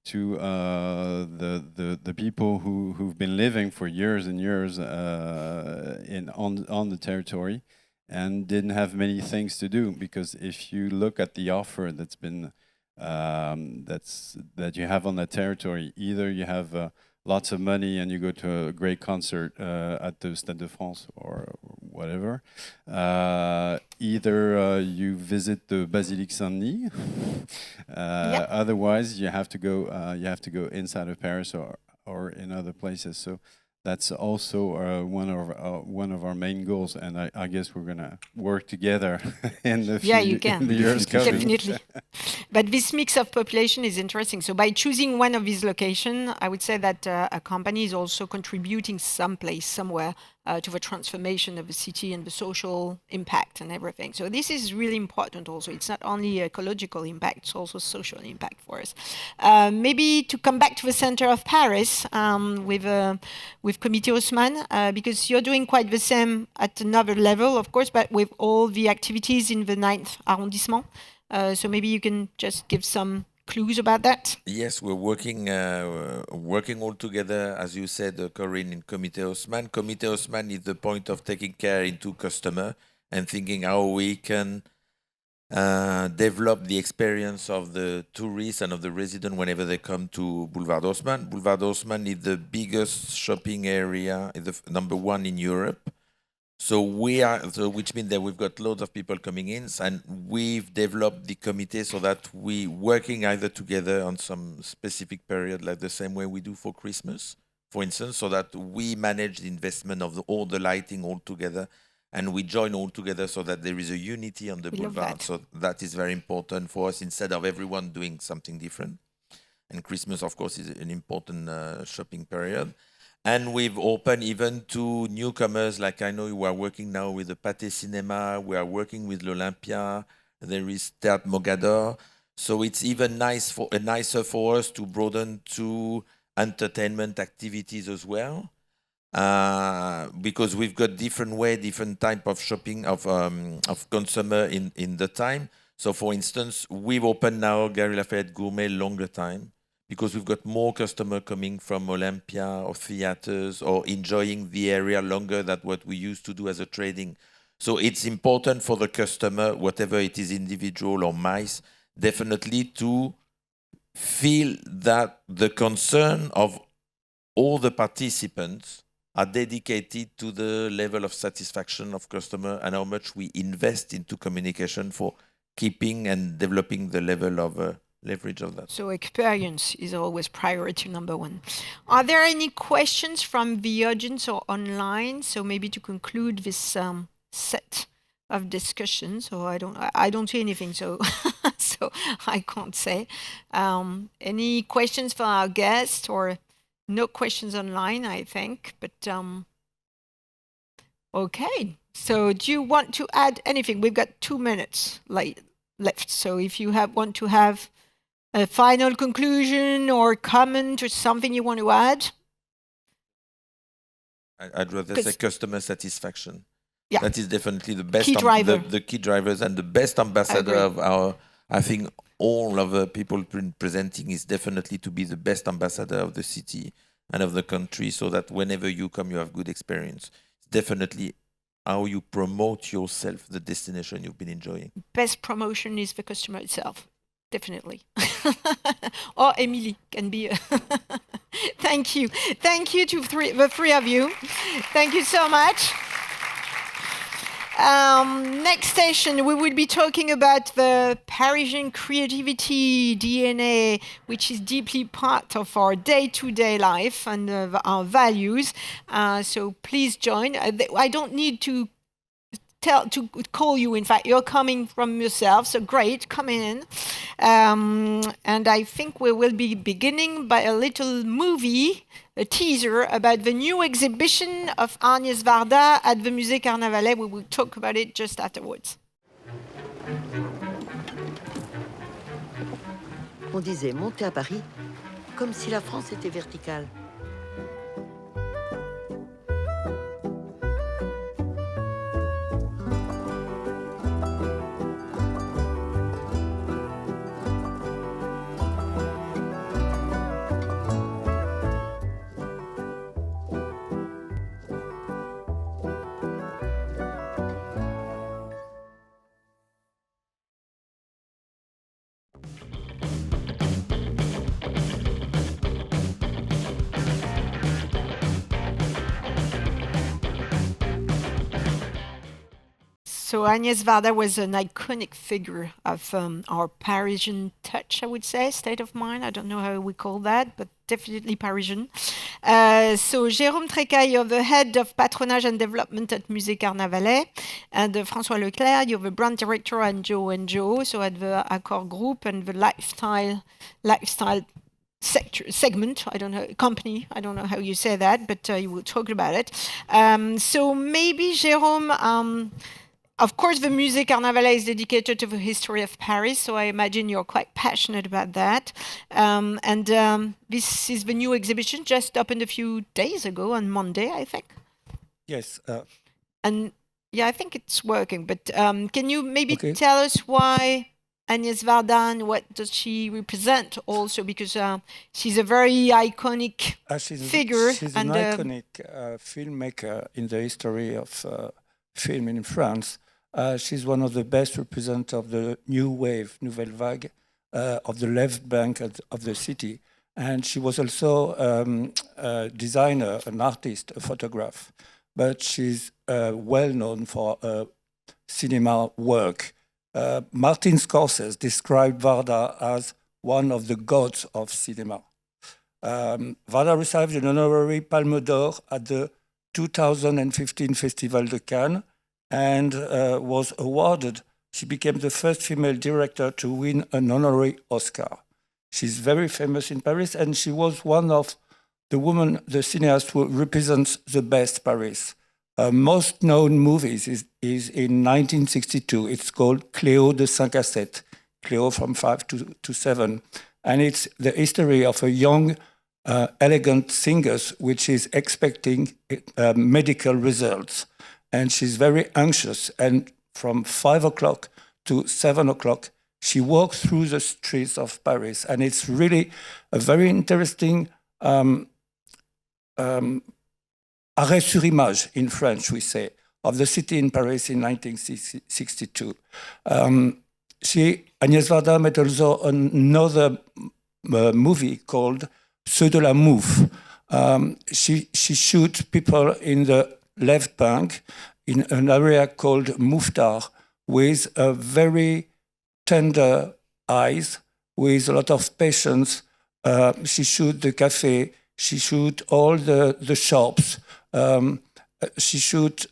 to the people who've been living for years and years on the territory, and didn't have many things to do. Because if you look at the offer that's been that you have on that territory, either you have lots of money and you go to a great concert at the Stade de France or whatever, either you visit the Basilique Saint-Denis, otherwise you have to go inside of Paris or in other places. So that's also one of our main goals, and I guess we're gonna work together in the years coming. Definitely. But this mix of population is interesting. So by choosing one of these locations, I would say that a company is also contributing someplace, somewhere, to the transformation of the city and the social impact and everything. So this is really important also. It's not only ecological impact, it's also social impact for us. Maybe to come back to the center of Paris with Comité Haussmann, because you're doing quite the same at another level, of course, but with all the activities in the 9th arrondissement. So maybe you can just give some clues about that? Yes, we're working all together, as you said, Corinne, in Comité Haussmann. Comité Haussmann is the point of taking care into customer and thinking how we can develop the experience of the tourists and of the resident whenever they come to Boulevard Haussmann. Boulevard Haussmann is the biggest shopping area, is the number one in Europe. So which means that we've got loads of people coming in, and we've developed the committee so that we working either together on some specific period, like the same way we do for Christmas, for instance, so that we manage the investment of all the lighting all together, and we join all together so that there is a unity on the boulevard. So that is very important for us, instead of everyone doing something different. And Christmas, of course, is an important shopping period. And we've opened even to newcomers, like I know you are working now with the Pâté Cinéma, we are working with l'Olympia, there is Théâtre Mogador. So it's even nicer for us to broaden to entertainment activities as well, because we've got different type of shopping, of consumer in the time. So for instance, we've opened now Galerie Lafayette Gourmet longer time, because we've got more customer coming from Olympia or theaters or enjoying the area longer than what we used to do as a trading. So it's important for the customer, whatever it is, individual or mice, definitely to feel that the concern of all the participants are dedicated to the level of satisfaction of customer and how much we invest into communication for keeping and developing the level of leverage of that. So experience is always priority number one. Are there any questions from the audience or online? So maybe to conclude this set of discussion. So I don't see anything. So so I can't say. Any questions for our guest, or no questions online? I think, but okay. So do you want to add anything? We've got 2 minutes left. So if you want to have a final conclusion or comment or something you want to add? I'd rather say customer satisfaction. Yeah. That is definitely the best Key driver. the key drivers and the best ambassador of our. I think all of the people presenting is definitely to be the best ambassador of the city and of the country, so that whenever you come, you have good experience. It's definitely how you promote yourself, the destination you've been enjoying. Best promotion is the customer itself. Definitely. Or Emily can be. Thank you. Thank you to the three of you. Thank you so much. Next session, we will be talking about the Parisian creativity DNA, which is deeply part of our day-to-day life and our values. So please join. I don't need to call you. In fact, you're coming from yourself, so great, come in. And I think we will be beginning by a little movie, a teaser about the new exhibition of Agnès Varda at the Musée Carnavalet. We will talk about it just afterwards. On disait monter à Paris comme si la France était verticale. So Agnès Varda was an iconic figure of our Parisian touch, I would say, state of mind. I don't know how we call that, but definitely Parisian. So Jérôme Trécaille, you're the head of patronage and development at Musée Carnavalet, and François Leclerc, you're the brand director at Joe & Joe, so at the Accor Group and the lifestyle segment, I don't know, company, I don't know how you say that, but you will talk about it. So maybe Jérôme, of course, the Musée Carnavalet is dedicated to the history of Paris, so I imagine you're quite passionate about that. This is the new exhibition, just opened a few days ago, on Monday, I think. Yes. And yeah, I think it's working, but can you maybe tell us why Agnès Varda, and what does she represent also? Because she's a very iconic figure. She's an iconic filmmaker in the history of film in France. She's one of the best representatives of the new wave, Nouvelle Vague, of the left bank of the city. And she was also a designer, an artist, a photographer. But she's well known for cinema work. Martin Scorsese described Varda as one of the gods of cinema. Varda received an honorary Palme d'Or at the 2015 Festival de Cannes, and was awarded. She became the first female director to win an honorary Oscar. She's very famous in Paris, and she was one of the women, the cineast who represents the best Paris. Most known movies is in 1962. It's called Cléo de 5 à 7, Cléo from 5 to 7. And it's the history of a young, elegant singer which is expecting medical results. And she's very anxious. And from 5 o'clock to 7 o'clock, she walks through the streets of Paris. And it's really a very interesting arrêt sur image, in French, we say, of the city in Paris in 1962. Agnès Varda made also another movie called Ceux de la Mouve. She shoots people in the left bank in an area called Mouffetard with a very tender eyes, with a lot of patience. She shoots the cafe, she shoots all the shops. she shoots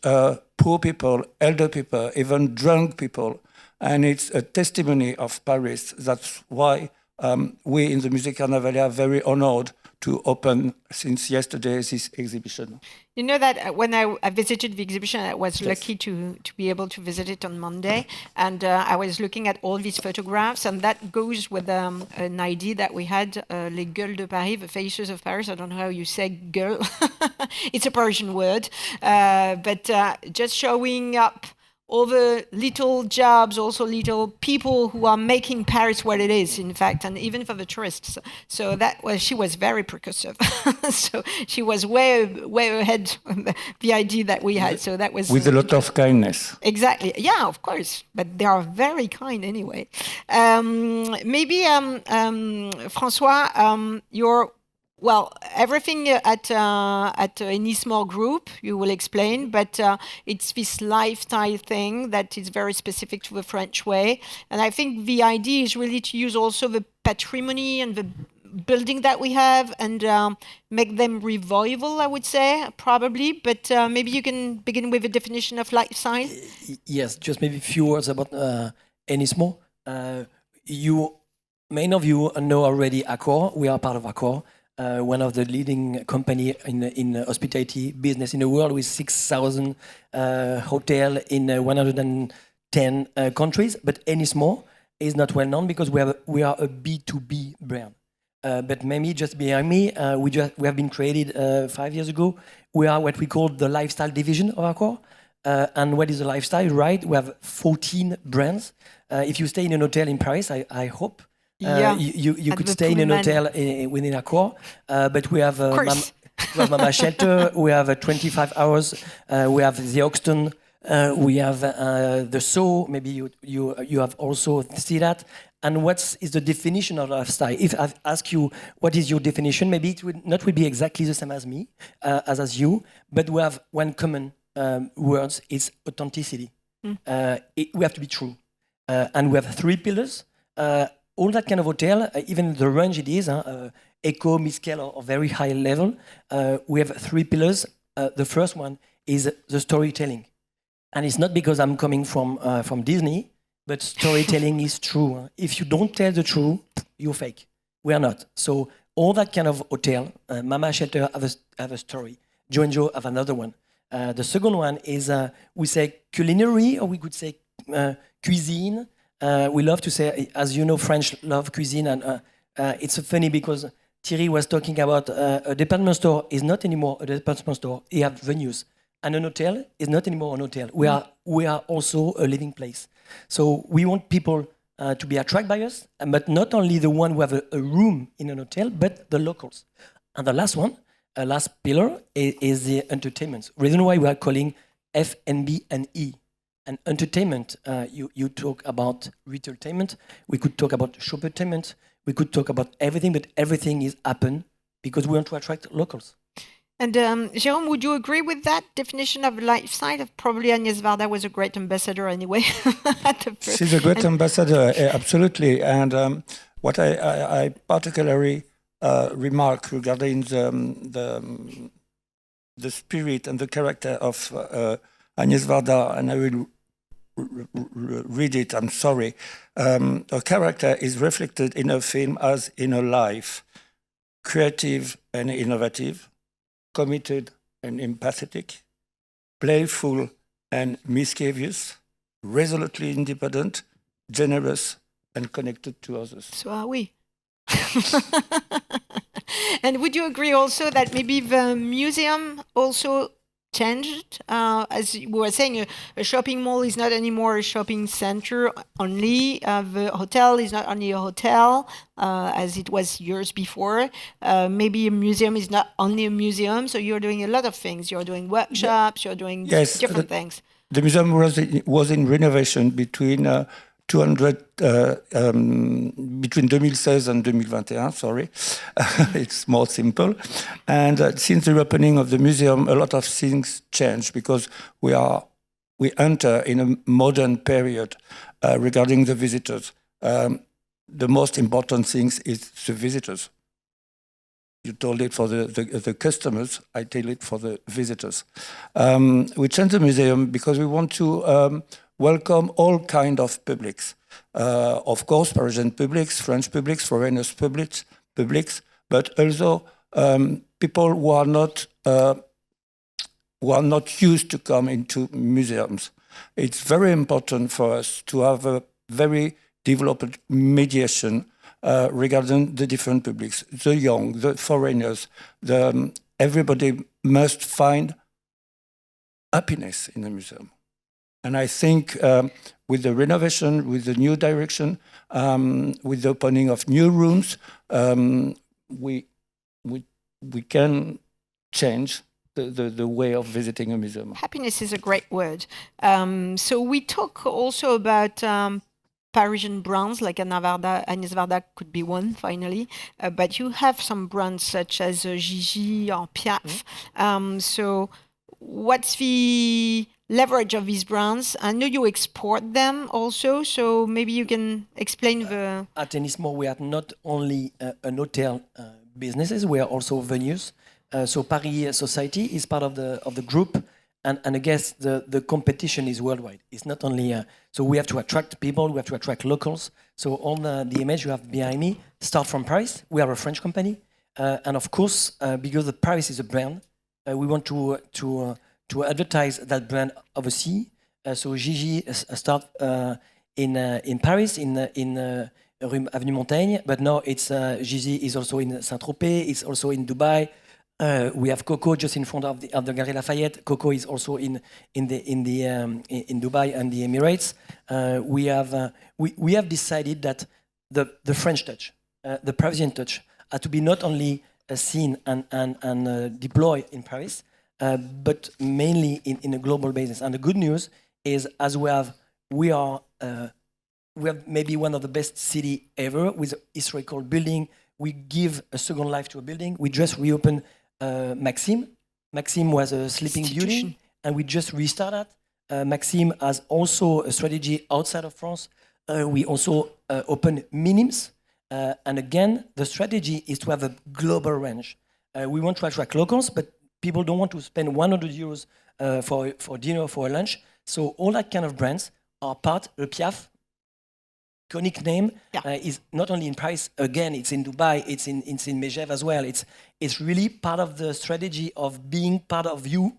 poor people, elder people, even drunk people. And it's a testimony of Paris. That's why we in the Musée Carnavalia are very honored to open since yesterday this exhibition. You know that when I visited the exhibition, I was lucky to be able to visit it on Monday. And I was looking at all these photographs, and that goes with an idea that we had, les gueules de Paris, the faces of Paris. I don't know how you say gueule. It's a Persian word. But just showing up all the little jobs, also little people who are making Paris what it is, in fact, and even for the tourists. So that was, she was very percussive. So she was way ahead of the idea that we had. So that was with a lot of kindness. Exactly. Yeah, of course. But they are very kind anyway. Maybe François, you're. Well, everything at any small group, you will explain, but it's this lifestyle thing that is very specific to the French way. And I think the idea is really to use also the patrimony and the building that we have and make them revival, I would say, probably. But maybe you can begin with a definition of lifestyle. Yes, just maybe a few words about Ennismore. Many of you know already Accor. We are part of Accor. One of the leading company in hospitality business in the world with 6,000 hotels in 110 countries. But Ennismore is not well known because we are a B2B brand. But maybe just behind me, we have been created 5 years ago. We are what we call the lifestyle division of Accor. And what is a lifestyle, right? We have 14 brands. If you stay in an hotel in Paris, I hope, you could stay in an hotel within Accor, but we have Mama Shelter, we have 25 hours, we have the Hoxton, we have the Soho. Maybe you have also seen that. And what is the definition of lifestyle? If I ask you what is your definition, maybe it would not be exactly the same as me, as you, but we have one common word: is authenticity. We have to be true, and we have 3 pillars. All that kind of hotel, even the range it is, eco, mid-scale, or very high level, we have 3 pillars. The first one is the storytelling. And it's not because I'm coming from Disney, but storytelling is true. If you don't tell the truth, you're fake. We are not. So all that kind of hotel, Mama Shelter have a story. Joe & Joe have another one. The second one is, we say culinary, or we could say cuisine. We love to say, as you know, French love cuisine, and it's funny because Thierry was talking about a department store is not anymore a department store. You have venues, and an hotel is not anymore an hotel. We are also a living place. So we want people to be attracted by us, but not only the one who have a room in an hotel, but the locals. And the last one, last pillar, is the entertainment. Reason why we are calling F&B and E. And entertainment, you talk about retailtainment, we could talk about shoppertainment, we could talk about everything, but everything is happen because we want to attract locals. And Jérôme, would you agree with that definition of lifestyle? Probably Agnès Varda was a great ambassador anyway. She's a great ambassador, absolutely. And what I particularly remark regarding the spirit and the character of Agnès Varda, and I will read it, I'm sorry. Her character is reflected in her film as in her life: creative and innovative, committed and empathetic, playful and mischievous, resolutely independent, generous and connected to others. So are we. And would you agree also that maybe the museum also changed? As we were saying, a shopping mall is not anymore a shopping center only. The hotel is not only a hotel, as it was years before. Maybe a museum is not only a museum, so you're doing a lot of things. You're doing workshops, you're doing different things. The museum was in renovation between 2016 and 2021, sorry. It's more simple. And since the reopening of the museum, a lot of things changed because we enter in a modern period regarding the visitors. The most important thing is the visitors. You told it for the customers, I tell it for the visitors. We changed the museum because we want to welcome all kind of publics. Of course, Parisian publics, French publics, foreigners publics, but also people who are not used to come into museums. It's very important for us to have a very developed mediation regarding the different publics, the young, the foreigners. Everybody must find happiness in the museum. And I think with the renovation, with the new direction, with the opening of new rooms, we can change the way of visiting a museum. Happiness is a great word. So we talk also about Parisian brands, like Agnès Varda could be one, finally. But you have some brands such as Gigi or Piaf. So what's the leverage of these brands? I know you export them also, so maybe you can explain the... At Ennismore, we are not only an hotel businesses, we are also venues. So Paris Society is part of the group, and I guess the competition is worldwide. It's not only so we have to attract people, we have to attract locals. So all the image you have behind me start from Paris. We are a French company, and of course, because the Paris is a brand, we want to advertise that brand overseas. So Gigi start in Paris in Rue Avenue Montaigne, but now it's Gigi is also in Saint-Tropez. It's also in Dubai. We have Coco just in front of the Galerie Lafayette. Coco is also in Dubai and the Emirates. We have decided that the French touch, the Parisian touch, are to be not only seen and deployed in Paris, but mainly in a global basis. And the good news is, as we have maybe one of the best city ever with a historical building. We give a second life to a building. We just reopened Maxime. Maxime was a sleeping beauty, and we just restarted. Maxime has also a strategy outside of France. We also open Minims. And again, the strategy is to have a global range. We want to attract locals, but people don't want to spend 100 euros for dinner or for a lunch. So all that kind of brands are part. Le Piaf, iconic name, is not only in Paris. Again, it's in Dubai. It's in Megève as well. It's really part of the strategy of being part of you.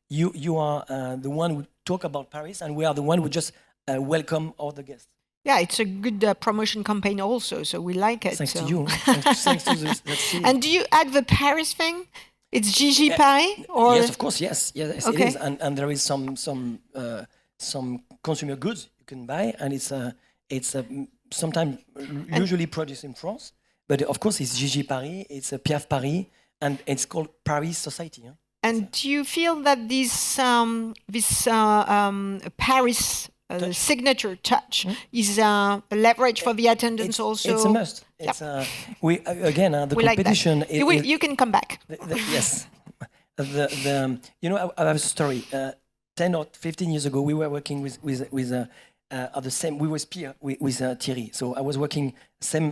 You are the one who talk about Paris, and we are the one who just welcome all the guests. Yeah, it's a good promotion campaign also, so we like it. Thanks to you. Thanks to this. And do you add the Paris thing? It's Gigi Paris? Or? Yes, of course, yes, okay. It is. And there is some consumer goods you can buy, and it's sometimes usually produced in France, but of course it's Gigi Paris, it's a Piaf Paris, and it's called Paris Society. Huh? And do you feel that this Paris signature touch is a leverage for the attendance also? It's a must. It's the competition. Like you can come back. Yes. I have a story. 10 or 15 years ago, we were working with at the same. We were peer with Thierry. So I was working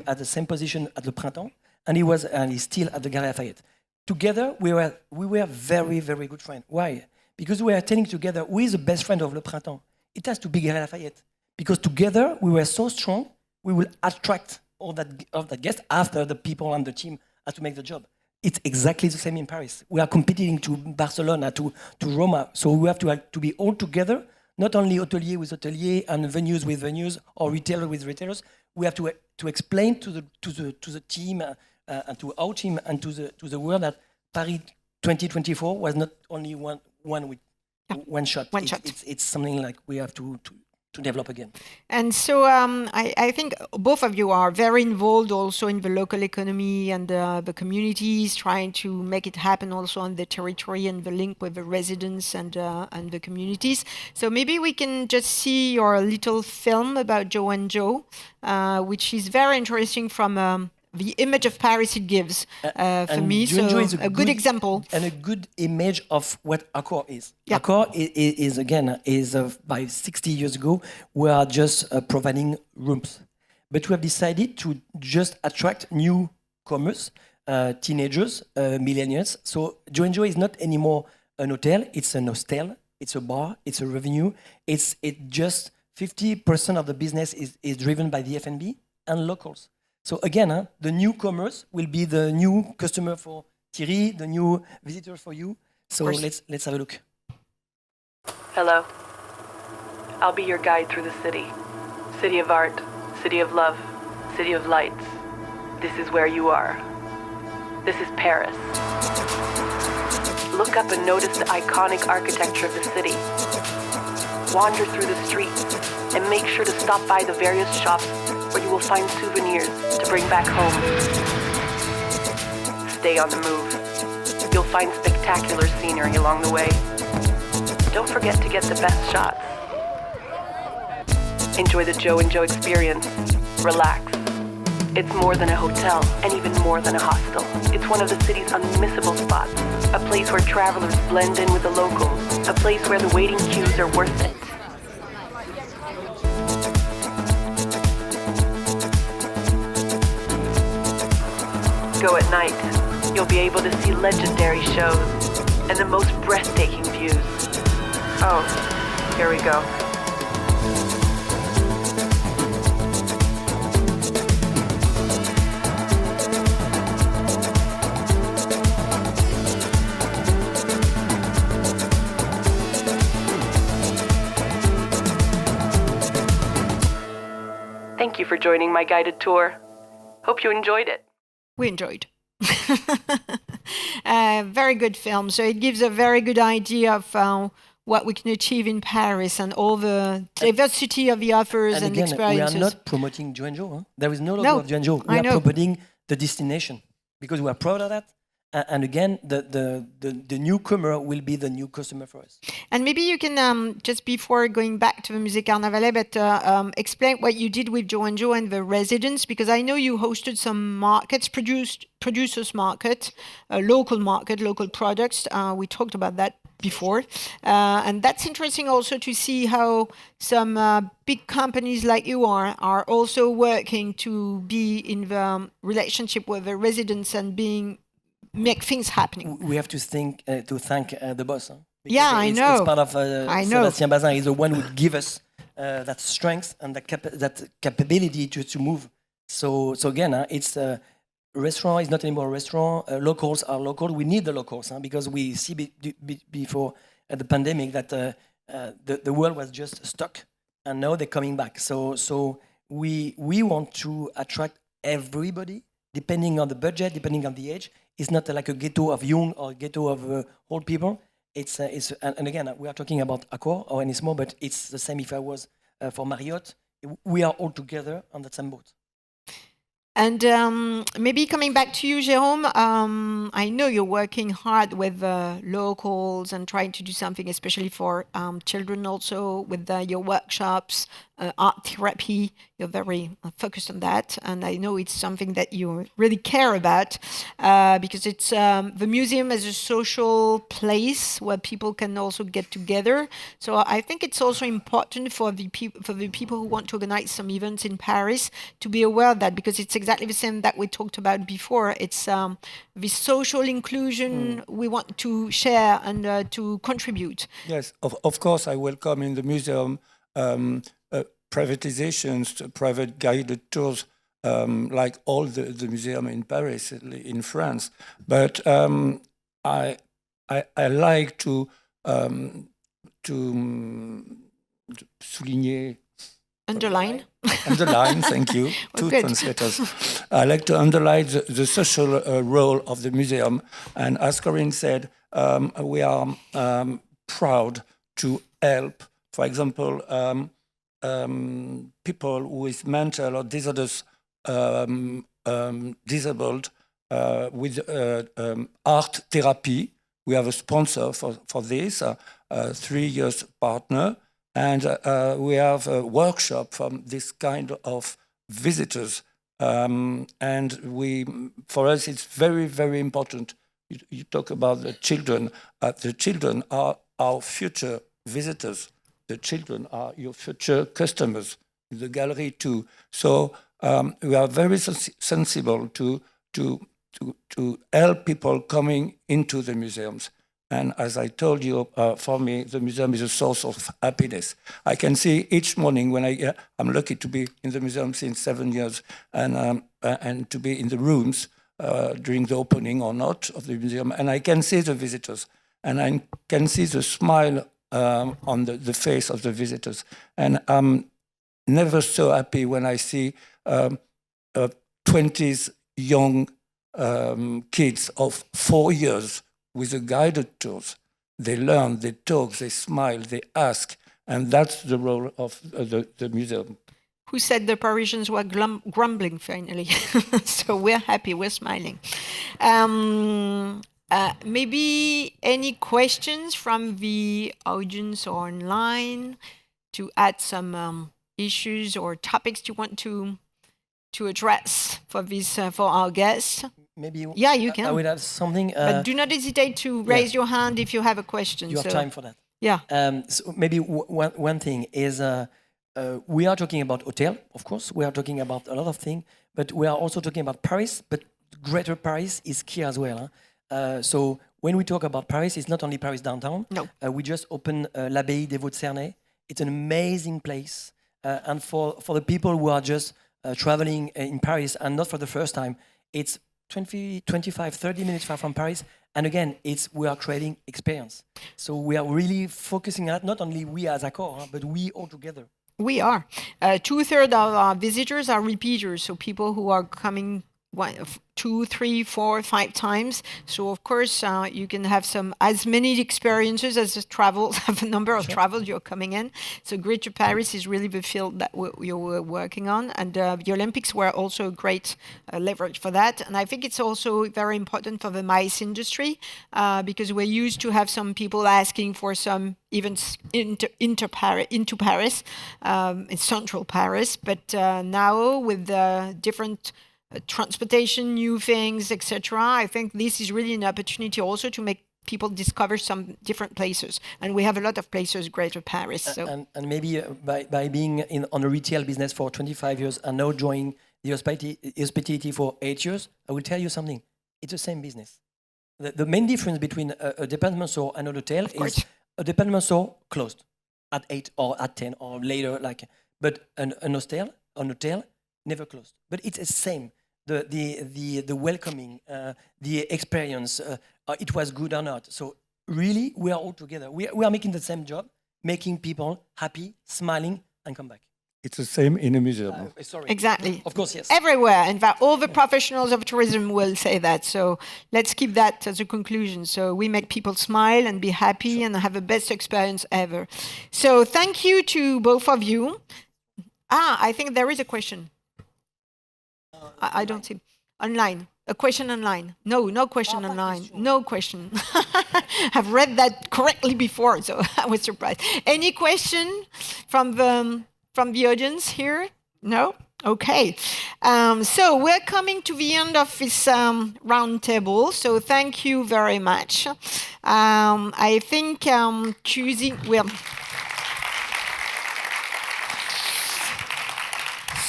at the same position at Le Printemps, and he's still at the Galerie Lafayette. Together, we were very, very good friends. Why? Because we were telling together who is the best friend of Le Printemps. It has to be Galerie Lafayette. Because together we were so strong, we will attract all that guests after the people on the team have to make the job. It's exactly the same in Paris. We are competing to Barcelona, to Roma. So we have to be all together, not only hotelier with hotelier and venues with venues or retailer with retailers. We have to explain to the team and to our team and to the world that Paris 2024 was not only one shot. It's something like we have to develop again. And so I think both of you are very involved also in the local economy and the communities, trying to make it happen also on the territory and the link with the residents and the communities. So maybe we can just see your little film about Joe and Joe, which is very interesting from the image of Paris it gives for me. So is a good example. And a good image of what Accor is. Yeah. Accor is by 60 years ago, we are just providing rooms. But we have decided to just attract newcomers. teenagers, millennials. So Joe & Joe is not anymore an hotel, it's an hostel, it's a bar, it's a revenue. It just 50% of the business is driven by the F&B and locals. So again, the newcomers will be the new customer for Thierry, the new visitor for you. So let's have a look. Hello. I'll be your guide through the city. City of art, city of love, city of lights. This is where you are. This is Paris. Look up and notice the iconic architecture of the city. Wander through the streets and make sure to stop by the various shops where you will find souvenirs to bring back home. Stay on the move. You'll find spectacular scenery along the way. Don't forget to get the best shots. Enjoy the Joe & Joe experience. Relax. It's more than a hotel, and even more than a hostel. It's one of the city's unmissable spots. A place where travelers blend in with the locals. A place where the waiting queues are worth it. Go at night. You'll be able to see legendary shows and the most breathtaking views. Oh, here we go. Thank you for joining my guided tour. Hope you enjoyed it. We enjoyed. Very good film. So it gives a very good idea of what we can achieve in Paris and all the diversity of the offers and again, experiences. we are not promoting Joe & Joe. Huh? There is no logo of Joe & Joe. We are promoting the destination because we are proud of that. And again, the newcomer will be the new customer for us. And maybe you can, just before going back to the Musée Carnavalet, but explain what you did with Joe & Joe and the residents, because I know you hosted some markets, producers market, local products. We talked about that before. And that's interesting also to see how some big companies like you are also working to be in the relationship with the residents and make things happening. We have to thank the boss. Huh? Yeah, I know. It's part of I know. Sébastien Bazin is the one who give us that strength and that capability to move. So again, it's a restaurant is not anymore a restaurant. Locals are local. We need the locals because we see before the pandemic that the world was just stuck, and now they're coming back. So we want to attract everybody, depending on the budget, depending on the age. It's not like a ghetto of young or ghetto of old people. And again, we are talking about Accor or Ennismore, but it's the same if I was for Marriott. We are all together on that same boat. And maybe coming back to you, Jérôme, I know you're working hard with locals and trying to do something, especially for children also, with your workshops, art therapy. You're very focused on that. And I know it's something that you really care about because it's the museum as a social place where people can also get together. So I think it's also important for the people who want to organize some events in Paris to be aware of that, because it's exactly the same that we talked about before. It's the social inclusion we want to share and to contribute. Yes, of course, I welcome in the museum privatizations, private guided tours, like all the museum in Paris, in France. But I like to souligner. Underline. Underline, thank you. Two translators. I like to underline the social role of the museum. And as Corinne said, we are proud to help, for example, people with mental or disorders, disabled, with art therapy. We have a sponsor for this, 3 years partner. And we have a workshop from this kind of visitors. And for us, it's very, very important. You talk about the children. The children are our future visitors. The children are your future customers, the gallery too. So we are very sensible to to help people coming into the museums. And as I told you, for me, the museum is a source of happiness. I can see each morning when I'm lucky to be in the museum since 7 years and to be in the rooms during the opening or not of the museum. And I can see the visitors and I can see the smile on the face of the visitors. And I'm never so happy when I see 20s young kids of 4 years with the guided tours. They learn, they talk, they smile, they ask, and that's the role of the museum. Who said the Parisians were grumbling finally? So we're happy, we're smiling. Maybe any questions from the audience or online to add some issues or topics you want to address for this for our guests? Maybe you can. I will add something. But do not hesitate to raise your hand if you have a question. You have time for that. Yeah. So maybe one thing is we are talking about hotel, of course. We are talking about a lot of things, but we are also talking about Paris. But Greater Paris is key as well. So when we talk about Paris, it's not only Paris downtown. No. We just opened l'Abbaye des Vaux-de-Cernay. It's an amazing place, and for the people who are just traveling in Paris and not for the first time, it's 20, 25, 30 minutes far from Paris. And again, we are creating experience. So we are really focusing on not only we as Accor, but we all together. We are. 2/3 of our visitors are repeaters, so people who are coming 2, 3, 4, 5 times. So of course you can have as many experiences as a number of travel you're coming in. So Greater Paris is really the field that you're working on, and the Olympics were also a great leverage for that. And I think it's also very important for the MICE industry because we're used to have some people asking for some events into Paris, in central Paris, but now with the different transportation, new things, etc. I think this is really an opportunity also to make people discover some different places. And we have a lot of places, Greater Paris. So. And maybe by being on a retail business for 25 years and now joining the hospitality for 8 years, I will tell you something. It's the same business. The main difference between a department store and a hotel is a department store closed at 8 or at 10 or later, but an hotel never closed. But it's the same. The welcoming, the experience, it was good or not. So really, we are all together. We are making the same job, making people happy, smiling, and come back. It's the same in a museum. Sorry. Exactly. Of course, yes. Everywhere. In fact, all the professionals of tourism will say that. So let's keep that as a conclusion. So we make people smile and be happy and have the best experience ever. So thank you to both of you. I think there is a question. I don't see. Online. A question online. No question online. No question. I've read that correctly before, so I was surprised. Any question from the audience here? No? Okay. So we're coming to the end of this round table. So thank you very much. I think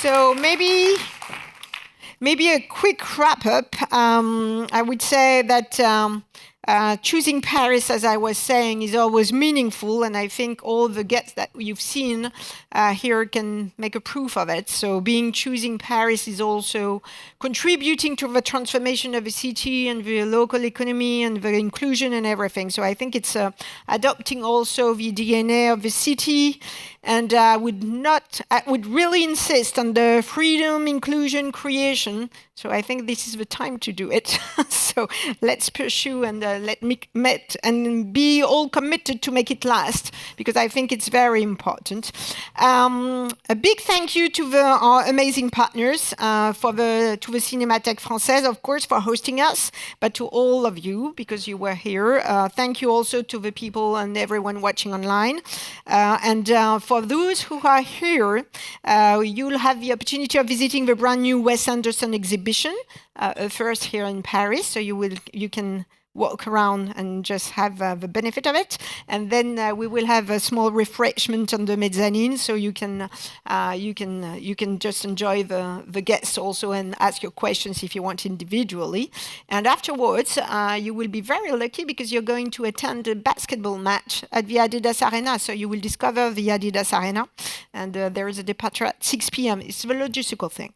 so maybe a quick wrap up. I would say that choosing Paris, as I was saying, is always meaningful, and I think all the guests that you've seen here can make a proof of it. So choosing Paris is also contributing to the transformation of the city and the local economy and the inclusion and everything. So I think it's adopting also the DNA of the city, and I would really insist on the freedom, inclusion, creation. So I think this is the time to do it. So let's pursue and let me meet and be all committed to make it last, because I think it's very important. A big thank you to our amazing partners, to the Cinémathèque française, of course, for hosting us, but to all of you, because you were here. Thank you also to the people and everyone watching online. And for those who are here, you'll have the opportunity of visiting the brand new Wes Anderson exhibition, first here in Paris. So you can walk around and just have the benefit of it. And then we will have a small refreshment on the mezzanine, so you can just enjoy the guests also and ask your questions if you want individually. And afterwards, you will be very lucky because you're going to attend a basketball match at the Adidas Arena. So you will discover the Adidas Arena, and there is a departure at 6 p.m. It's a logistical thing.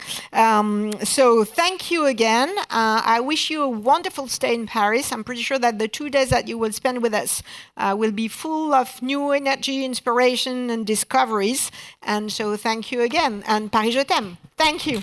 So thank you again. I wish you a wonderful stay in Paris. I'm pretty sure that the 2 days that you will spend with us will be full of new energy, inspiration, and discoveries. And so thank you again. And Paris, je t'aime. Thank you.